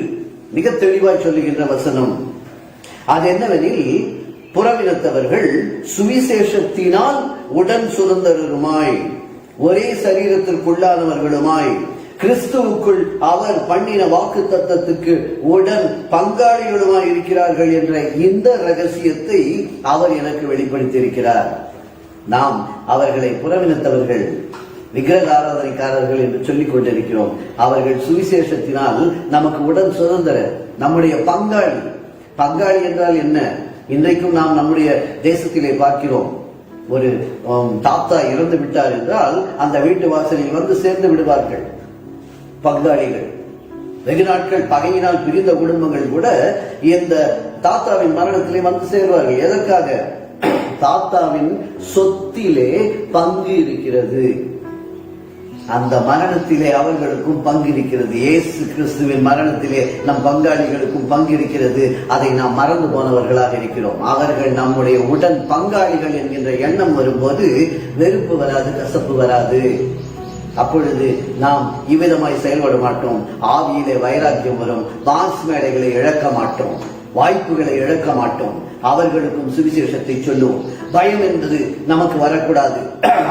[SPEAKER 3] மிக தெளிவாய் சொல்லுகின்ற வசனம். அது என்னவெனில், புறவினத்தவர்கள் சுவிசேஷத்தினால் உடன் சுதந்திரருமாய், ஒரே சரீரத்திற்குள்ளானவர்களுமாய், கிறிஸ்துவுக்குள் அவர் பண்ணின வாக்கு தத்தத்துக்கு உடன் பங்காளிகளுமாய் இருக்கிறார்கள் என்ற இந்த ரகசியத்தை அவர் எனக்கு வெளிப்படுத்தி இருக்கிறார். நாம் அவர்களை புறவினத்தவர்கள், விக்கிரக ஆராதனைக்காரர்கள் என்று சொல்லிக் கொண்டிருக்கிறோம். அவர்கள் சுவிசேஷத்தினால் நமக்கு உடன் சுதந்திரர், நம்முடைய பங்காளி. பங்காளி என்றால் என்ன? இன்றைக்கும் நாம் நம்முடைய தேசத்திலே பார்க்கிறோம். ஒரு தாத்தா இறந்து விட்டார் என்றால் அந்த வீட்டு வாசலில் வந்து சேர்ந்து விடுவார்கள் பங்காளிகள். வெகு நாட்கள் பகையினால் பிரிந்த குடும்பங்கள் கூட இந்த தாத்தாவின் மரணத்திலே வந்து சேருவார்கள். எதற்காக? தாத்தாவின் சொத்திலே பங்கு இருக்கிறது, அந்த மரணத்திலே அவர்களுக்கும் பங்கு இருக்கிறது. இயேசு கிறிஸ்துவின் மரணத்திலே நம் பங்காளிகளுக்கும் பங்கு இருக்கிறது. அதை நாம் மறந்து போனவர்களாக இருக்கிறோம். அவர்கள் நம்முடைய உடன் பங்காளிகள் என்கின்ற எண்ணம் வரும்போது வெறுப்பு வராது, கசப்பு வராது. அப்பொழுது நாம் இவ்விதமாய் செயல்பட மாட்டோம். ஆவியிலே வைராக்கியம் வரும். பாஸ் மேடைகளை இழக்க மாட்டோம், வாய்ப்புகளை இழக்க மாட்டோம். அவர்களுக்கும் சுவிசேஷத்தை சொல்லுவோம். பயம் என்பது நமக்கு வரக்கூடாது.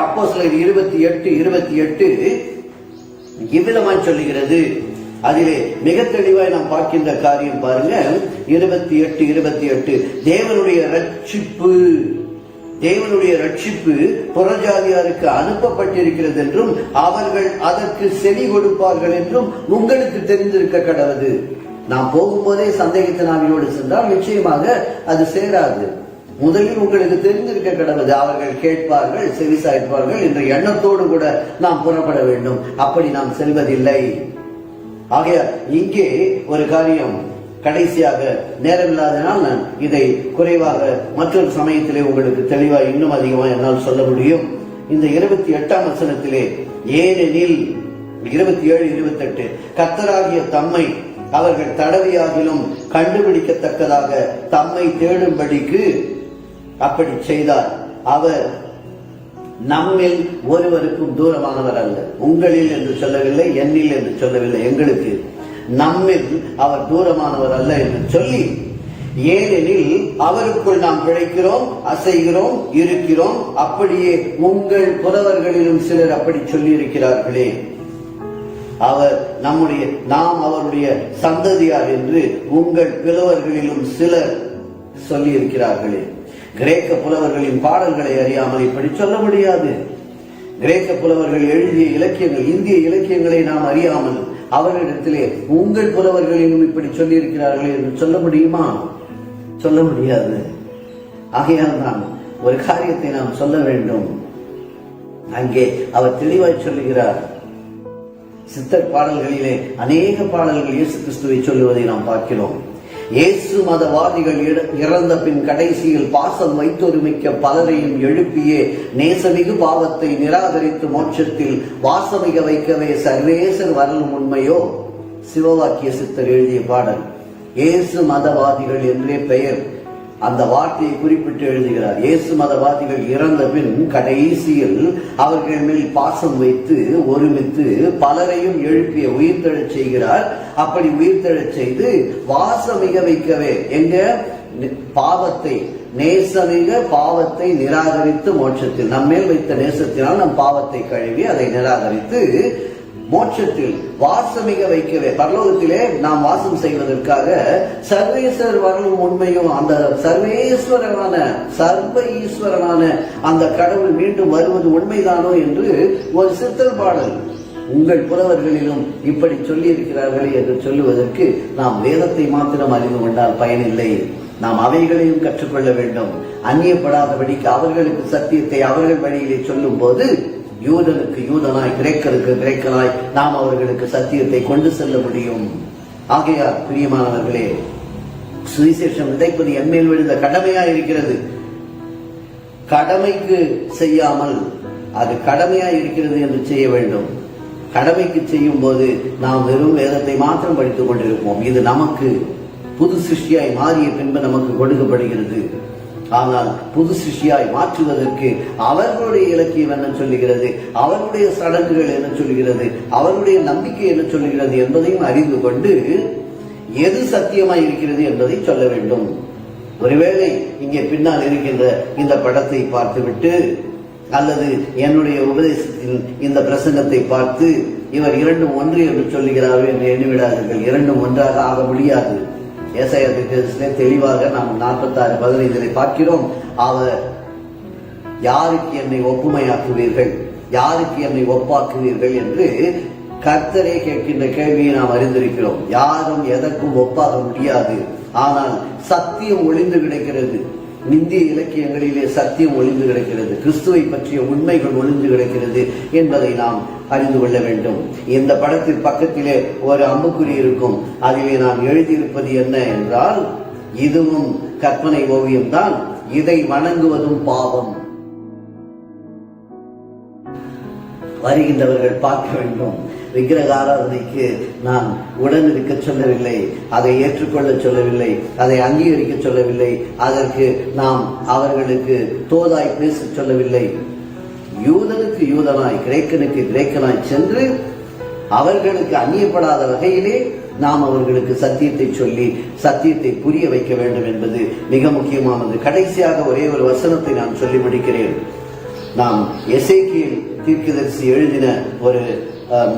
[SPEAKER 3] அப்போஸ்தலர் 28:28 இவ்விதமாய் சொல்லுகிறது. அதிலே மிக தெளிவாய் நாம் பார்க்கின்ற காரியம் பாருங்க. 28:28 தேவனுடைய ரட்சிப்பு புறஜாதியாருக்கு அனுப்பப்பட்டிருக்கிறது என்றும் அவர்கள் அதற்கு செவி கொடுப்பார்கள் என்றும் உங்களுக்கு தெரிந்திருக்க கடவுது. நாம் போகும்போதே சந்தேகத்தின் ஆவியோடு சென்றால் நிச்சயமாக அது சேராது. முதலில் உங்களுக்கு தெரிந்திருக்க கடவுது. அவர்கள் கேட்பார்கள், செவிசாய்ப்பார்கள் என்ற எண்ணத்தோடு கூட நாம் புறப்பட வேண்டும். அப்படி நாம் செல்வதில்லை. ஆகையால் இங்கே ஒரு காரியம், கடைசியாக நேரமில்லாதனால் நான் இதை குறைவாக மற்றொரு சமயத்திலே உங்களுக்கு தெளிவாக இன்னும் அதிகமாக என்னால் சொல்ல முடியும். இந்த 28ஆம் வசனத்திலே, ஏனெனில் 27, 28. கர்த்தராகிய தம்மை அவர்கள் தடவியாகிலும் கண்டுபிடிக்கத்தக்கதாக தம்மை தேடும்படிக்கு அப்படி செய்தார். அவர் நம்மில் ஒருவருக்கும் தூரமானவர் அல்ல. உங்களில் என்று சொல்லவில்லை, என்னில் என்று சொல்லவில்லை, எங்களுக்கு நம்மில் அவர் தூரமானவர் அல்ல என்று சொல்லி, ஏனெனில் அவருக்குள் நாம் பிழைக்கிறோம், அசைகிறோம், இருக்கிறோம். அப்படியே உங்கள் புறவர்களிலும் சிலர் அப்படி சொல்லி இருக்கிறார்களே. அவர் நாம் அவருடைய சந்ததியார் என்று உங்கள் புலவர்களிலும் சிலர் சொல்லி இருக்கிறார்களே. கிரேக்க புலவர்களின் பாடல்களை அறியாமல் இப்படி சொல்ல முடியாது. கிரேக்க புலவர்கள் எழுதிய இலக்கியங்கள், இந்திய இலக்கியங்களை நாம் அறியாமல் அவர்களிடத்திலே உங்கள் புலவர்களிலும் இப்படி சொல்லி இருக்கிறார்களே என்று சொல்ல முடியுமா? சொல்ல முடியாது. ஆகையால் தான் ஒரு காரியத்தை நாம் சொல்ல வேண்டும். அங்கே அவர் தெளிவாய் சொல்லுகிறார். சித்தர் பாடல்களிலே அநேக பாடல்கள் இயேசு கிறிஸ்துவை சொல்லுவதை நாம் பார்க்கிறோம். இயேசு மதவாதிகள் இறந்த பின் கடைசியில் பாசம் வைத்தொருமிக்க பலரையும் எழுப்பியே நேசமிகு பாவத்தை நிராகரித்து மோட்சத்தில் வாசமிக வைக்கவே சர்வேசர் வரலும் உண்மையோ. சிவவாக்கிய சித்தர் எழுதிய பாடல். இயேசு மதவாதிகள் என்றே பெயர். அந்த வார்த்தையை குறிப்பிட்டு எழுதுகிறார். இயேசு மதவாதிகள் இறந்த பின் கடைசியில் அவர்கள் மேல் பாசம் வைத்து ஒருமித்து பலரையும் எழுப்பிய உயிர்த்தெழச் செய்கிறார். அப்படி உயிர்த்தெழச் செய்து வாசமிக வைக்கவே, எங்க பாவத்தை நேசமிக பாவத்தை நிராகரித்து மோட்சத்தில், நம்மேல் வைத்த நேசத்தினால் நம் பாவத்தை கழுவி அதை நிராகரித்து மோட்சத்தில் வாசமிக வைக்கவே, பரலோகத்திலே நாம் வாசம் செய்வதற்காக சர்வேஸ்வரர் வரலும் உண்மையும், அந்த சர்வேஸ்வரனான சர்வ ஈஸ்வரனான அந்த கடவுள் மீண்டும் வருவது உண்மைதானோ என்று ஒரு சித்தர் பாடல். உங்கள் புலவர்களிலும் இப்படி சொல்லி இருக்கிறார்களே என்று சொல்லுவதற்கு நாம் வேதத்தை மாத்திரம் அறிந்து கொண்டால் பயனில்லை. நாம் அவைகளையும் கற்றுக்கொள்ள வேண்டும். அந்நியப்படாதபடிக்கு அவர்களுக்கு சத்தியத்தை அவர்கள் வழியிலே சொல்லும் போது யூதனுக்கு யூதனாய், கிரேக்கருக்கு கிரேக்கனாய் நாம் அவர்களுக்கு சத்தியத்தை கொண்டு செல்ல முடியும். ஆகையால் பிரியமானவர்களே, சுவிசேஷம் விதைப்பது என்மேல் விழுந்த கடமையா இருக்கிறது. கடமைக்கு செய்யாமல் அது கடமையா இருக்கிறது என்று செய்ய வேண்டும். கடமைக்கு செய்யும் போது நாம் வெறும் வேதத்தை மாத்திரம் படித்துக் கொண்டிருப்போம். இது நமக்கு புது சிருஷ்டியாய் மாறிய பின்பு நமக்கு கொடுக்கப்படுகிறது. ஆனால் புது சிருஷ்டியாய் மாற்றுவதற்கு அவர்களுடைய இலக்கியம் என்ன சொல்லுகிறது, அவர்களுடைய சடங்குகள் என்ன சொல்லுகிறது, அவர்களுடைய நம்பிக்கை என்ன சொல்லுகிறது என்பதையும் அறிந்து கொண்டு எது சத்தியமாய் இருக்கிறது என்பதை சொல்ல வேண்டும். ஒருவேளை இங்கே பின்னால் இருக்கின்ற இந்த படத்தை பார்த்துவிட்டு அல்லது என்னுடைய உபதேசத்தின் இந்த பிரசங்கத்தை பார்த்து இவர் இரண்டும் ஒன்று என்று சொல்லுகிறார்கள் என்று எண்ணிவிடாதீர்கள். இரண்டும் ஒன்றாக ஆக முடியாது. ஏசாயா தீர்க்கதரிசியிலே தெளிவாக நாம் 46:15 பார்க்கிறோம். அவர் யாருக்கு என்னை ஒப்புமையாக்குவீர்கள், யாருக்கு என்னை ஒப்பாக்குவீர்கள் என்று கர்த்தரே கேட்கின்ற கேள்வியை நாம் அறிந்திருக்கிறோம். யாரும் எதற்கும் ஒப்பாக முடியாது. ஆனால் சத்தியம் ஒளிந்து கிடக்கிறது. இந்திய இலக்கியங்களிலே சத்தியம் ஒளிந்து கிடக்கிறது. கிறிஸ்துவை பற்றிய உண்மைகள் ஒளிந்து கிடக்கிறது என்பதை நாம் அறிந்து கொள்ள வேண்டும். இந்த படத்தின் பக்கத்திலே ஒரு அம்புக்குறி இருக்கும். அதிலே நான் எழுதியிருப்பது என்ன என்றால், இதுவும் கற்பனை ஓவியம்தான், இதை வணங்குவதும் பாவம். வருகின்றவர்கள் பார்க்க வேண்டும். விக்கிரக ஆராதனைக்கு நான் உடன் இருக்க சொல்லவில்லை, அதை ஏற்றுக்கொள்ள சொல்லவில்லை, அதை அங்கீகரிக்க சொல்லவில்லை, அதற்கு நாம் அவர்களுக்கு தோதாய் பேச சொல்லவில்லை. யூதனுக்கு யூதனாய், கிரேக்கனுக்கு கிரேக்கனாய் சென்று அவர்களுக்கு அந்நியப்படாத வகையிலே நாம் அவர்களுக்கு சத்தியத்தை சொல்லி சத்தியத்தை புரிய வைக்க வேண்டும் என்பது மிக முக்கியமானது. கடைசியாக ஒரே ஒரு வசனத்தை நான் சொல்லி முடிக்கிறேன். நாம் எசேக்கியேல் தீர்க்கதரிசி எழுதின ஒரு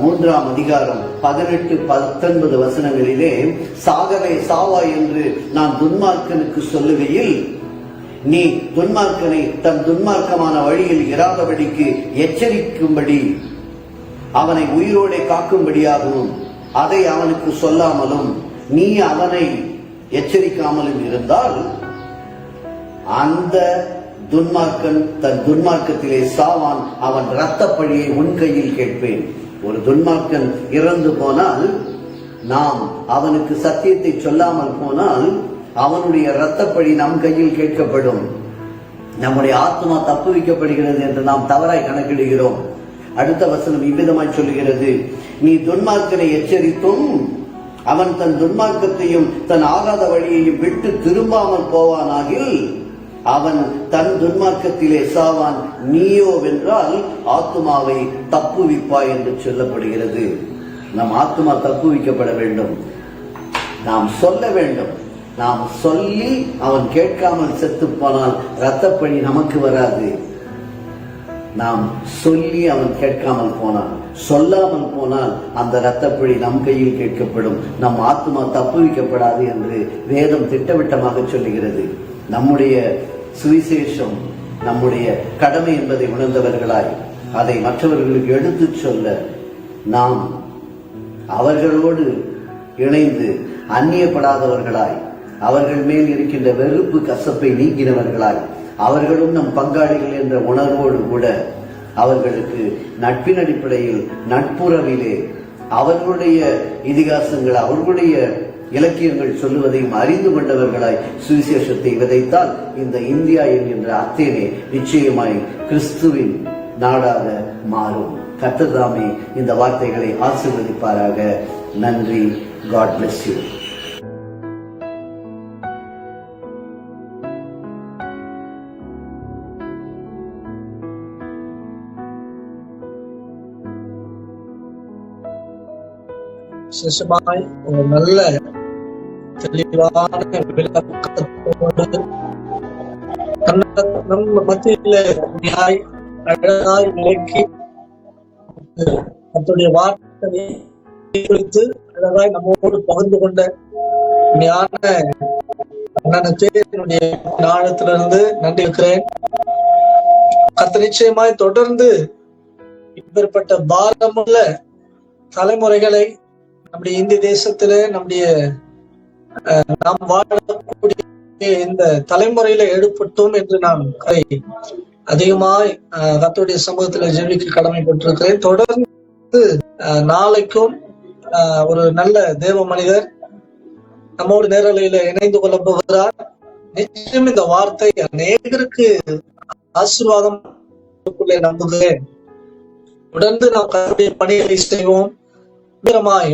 [SPEAKER 3] 3ஆம் அதிகாரம் 18-19 வசனங்களிலே, சாகவே சாவா என்று நான் துன்மார்க்கனுக்கு சொல்லுகையில் நீ துன்மார்க்கனை தன் துன்மார்க்கமான வழியில் இராதபடிக்கு எச்சரிக்கும்படி அவனை உயிரோடே காக்கும்படியாகவும் அதை அவனுக்கு சொல்லாமலும் நீ அவனை எச்சரிக்காமலும் இருந்தால் அந்த துன்மார்க்கன் தன் துன்மார்க்கத்திலே சாவான், அவன் இரத்த பழியை உன் கையில் கேட்பேன். ஒரு துன்மார்க்கன் இறந்து போனால், நாம் அவனுக்கு சத்தியத்தை சொல்லாமல் போனால் அவனுடைய இரத்த பழி நம் கையில் கேட்கப்படும். நம்முடைய ஆத்மா தப்பு வைக்கப்படுகிறது என்று நாம் தவறாய் கணக்கிடுகிறோம். அடுத்த வசனம் இவ்விதமாய் சொல்லுகிறது, நீ துன்மார்க்கனை எச்சரித்தும் அவன் தன் துன்மார்க்கத்தையும் தன் ஆகாத வழியையும் விட்டு திரும்பாமல் போவானாகில் அவன் தன் துன்மார்க்கத்திலே சாவான், நீயோ வென்றால் ஆத்துமாவை தப்புவிப்பாய் என்று சொல்லப்படுகிறது. நம் ஆத்துமா தப்புவிக்கப்பட வேண்டும். நாம் சொல்ல வேண்டும். நாம் சொல்லி அவன் கேட்காமல் செத்து போனால் இரத்தப்பழி நமக்கு வராது. நாம் சொல்லி அவன் கேட்காமல் போனான், சொல்லாமல் போனால் அந்த இரத்தப்பழி நம் கையில் கேட்கப்படும். நம் ஆத்மா தப்புவிக்கப்படாது என்று வேதம் திட்டவட்டமாக சொல்லுகிறது. நம்முடைய சுவிசேஷம் நம்முடைய கடமை என்பதை உணர்ந்தவர்களாய் அதை மற்றவர்களுக்கு எடுத்துச் சொல்ல நாம் அவர்களோடு இணைந்து அந்நியப்படாதவர்களாய், அவர்கள் மேல் இருக்கின்ற வெறுப்பு கசப்பை நீக்கினவர்களாய், அவர்களும் நம் பங்காளிகள் என்ற உணர்வோடு கூட அவர்களுக்கு நட்பின் அடிப்படையில் நட்புறவிலே அவர்களுடைய இதிகாசங்கள் அவர்களுடைய இலக்கியங்கள் சொல்லுவதையும் அறிந்து கொண்டவர்களாய் சுவிசேஷத்தை விதைத்தால் இந்த இந்தியா என்கின்ற அத்தேனே நிச்சயமாய் கிறிஸ்துவின் நாடாக மாறும். கர்த்தர் தாமே இந்த வார்த்தைகளை ஆசீர்வதிப்பாராக. நன்றி. God bless you.
[SPEAKER 1] விசேஷமாய் ஒரு நல்ல தெளிவான விளக்கத்தோடு நம்ம மத்தியில அழகாய் விளக்கி அதனுடைய வார்த்தையை குறித்து அழகாய் நம்மோடு பகிர்ந்து கொண்ட ஞான அண்ணனுக்கு என்னுடைய நாளத்திலிருந்து நன்றி இருக்கிறேன். கர்த்தர் நிச்சயமாய் தொடர்ந்து இப்பேற்பட்ட பாரமுள்ள தலைமுறைகளை நம்முடைய இந்திய தேசத்துல நாம் வாழக்கூடிய இந்த தலைமுறையில எடுப்பட்டோம் என்று நான் அதிகமாய் கர்த்தருடைய சமூகத்துல ஜெபிக்க கடமைப்பட்டிருக்கிறேன். தொடர்ந்து நாளைக்கும் ஒரு நல்ல தேவ மனிதர் நம்மோடு நேரலையில இணைந்து கொள்ள போகிறார். நிச்சயம் இந்த வார்த்தை அநேகருக்கு ஆசீர்வாதம் நம்புகிறேன். தொடர்ந்து நாம் கர்த்தருடைய பணிகளை செய்வோம்.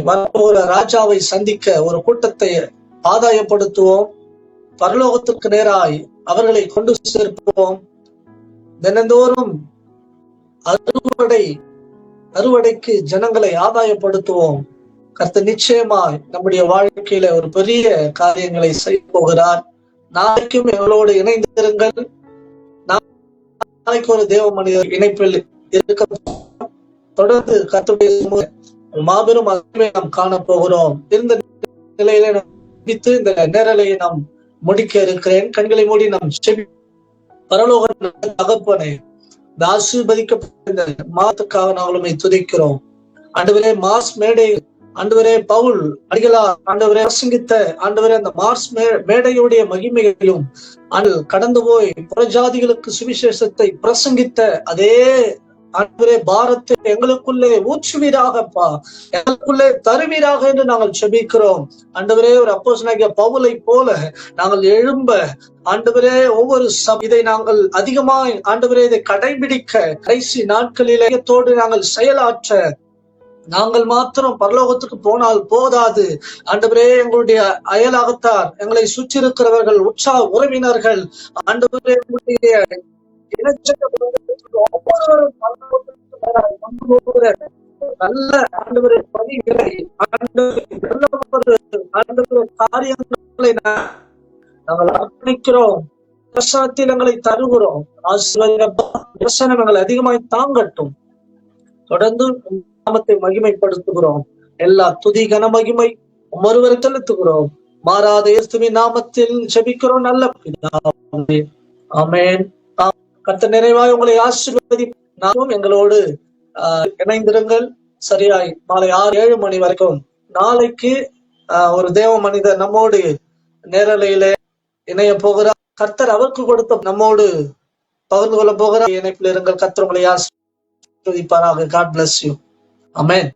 [SPEAKER 1] வரப்போகிற ராஜாவை சந்திக்க ஒரு கூட்டத்தை ஆதாயப்படுத்துவோம். பரலோகத்திற்கு நேராய் அவர்களை கொண்டு சேர்ப்போம். தினந்தோறும் அறுவடைக்கு ஜனங்களை ஆதாயப்படுத்துவோம். கர்த்தர் நிச்சயமாய் நம்முடைய வாழ்க்கையில ஒரு பெரிய காரியங்களை செய்ய போகிறார். நாளைக்கும் எங்களோடு இணைந்திருங்கள். நாளைக்கு ஒரு தேவ மனிதர் இணைப்பில் இருக்க தொடர்ந்து கர்த்தருடைய மாபெரும் அறிவை நாம் காண போகிறோம். இருந்த நிலையில இந்த நேரலையை நாம் முடிக்க இருக்கிறேன். கண்களை மூடி நாம் பரலோக தகப்பனே, இந்த ஆசீர்வதிக்கப்பட்ட மாதத்துக்காக நாங்களுமே துதிக்கிறோம். ஆண்டவரே, மாஸ் மேடை ஆண்டவரே, பவுல் அடிகளா ஆண்டவரே பிரசங்கித்த ஆண்டவரே அந்த மார்ஸ் மேடையுடைய மகிமைகளிலும் கடந்து போய் புறஜாதிகளுக்கு சுவிசேஷத்தை பிரசங்கித்த அதே ஆண்டவரே பாரத்தை எங்களுக்குள்ளே ஊற்றுவீராகப்பா, எங்களுக்குள்ளே தருவீராக என்று நாங்கள் செபிக்கிறோம். ஆண்டவரே, ஒரு அப்போஸ்தலனாகிய பவுலை போல நாங்கள் எழும்ப ஆண்டவரே ஒவ்வொரு இதை நாங்கள் அதிகமாய் ஆண்டவரே இதை கடைபிடிக்க கடைசி நாட்களில் நாங்கள் செயலாற்ற நாங்கள் மாத்திரம் பரலோகத்துக்கு போனால் போதாது. ஆண்டவரே, எங்களுடைய அயலாகத்தார், எங்களை சுற்றி இருக்கிறவர்கள், உற்சாக உறவினர்கள், ஆண்டவரே எங்களுடைய நல்ல ஆண்டவரே பணிகளை காரியங்களை நாங்கள் அர்ப்பணிக்கிறோம். பிரசனத்தில் எங்களை தருகிறோம். பிரசனம் எங்களை அதிகமாய் தாங்கட்டும். தொடர்ந்து நாமத்தை மகிமைப்படுத்துகிறோம். எல்லா துதி கன மகிமை ஒருவரை செலுத்துகிறோம். மாறாத இயேசுவின் நாமத்தில் ஜெபிக்கிறோம் நல்ல பிதாவே. ஆமென். கர்த்தர் நிறைவாய் உங்களை ஆசீர்வதி. நாமும் எங்களோடு இணைந்திருங்கள். சரியாய் மாலை 6-7 மணி வரைக்கும் நாளைக்கு ஒரு தேவ மனிதர் நம்மோடு நேரலையில இணைய போகிறார். கர்த்தர் அவருக்கு கொடுத்த நம்மோடு பகிர்ந்து கொள்ள போகிறார். இணைப்பில் இருங்கள். கர்த்தர் உங்களை ஆசீர்வதிப்பாராக. God bless you. Amen.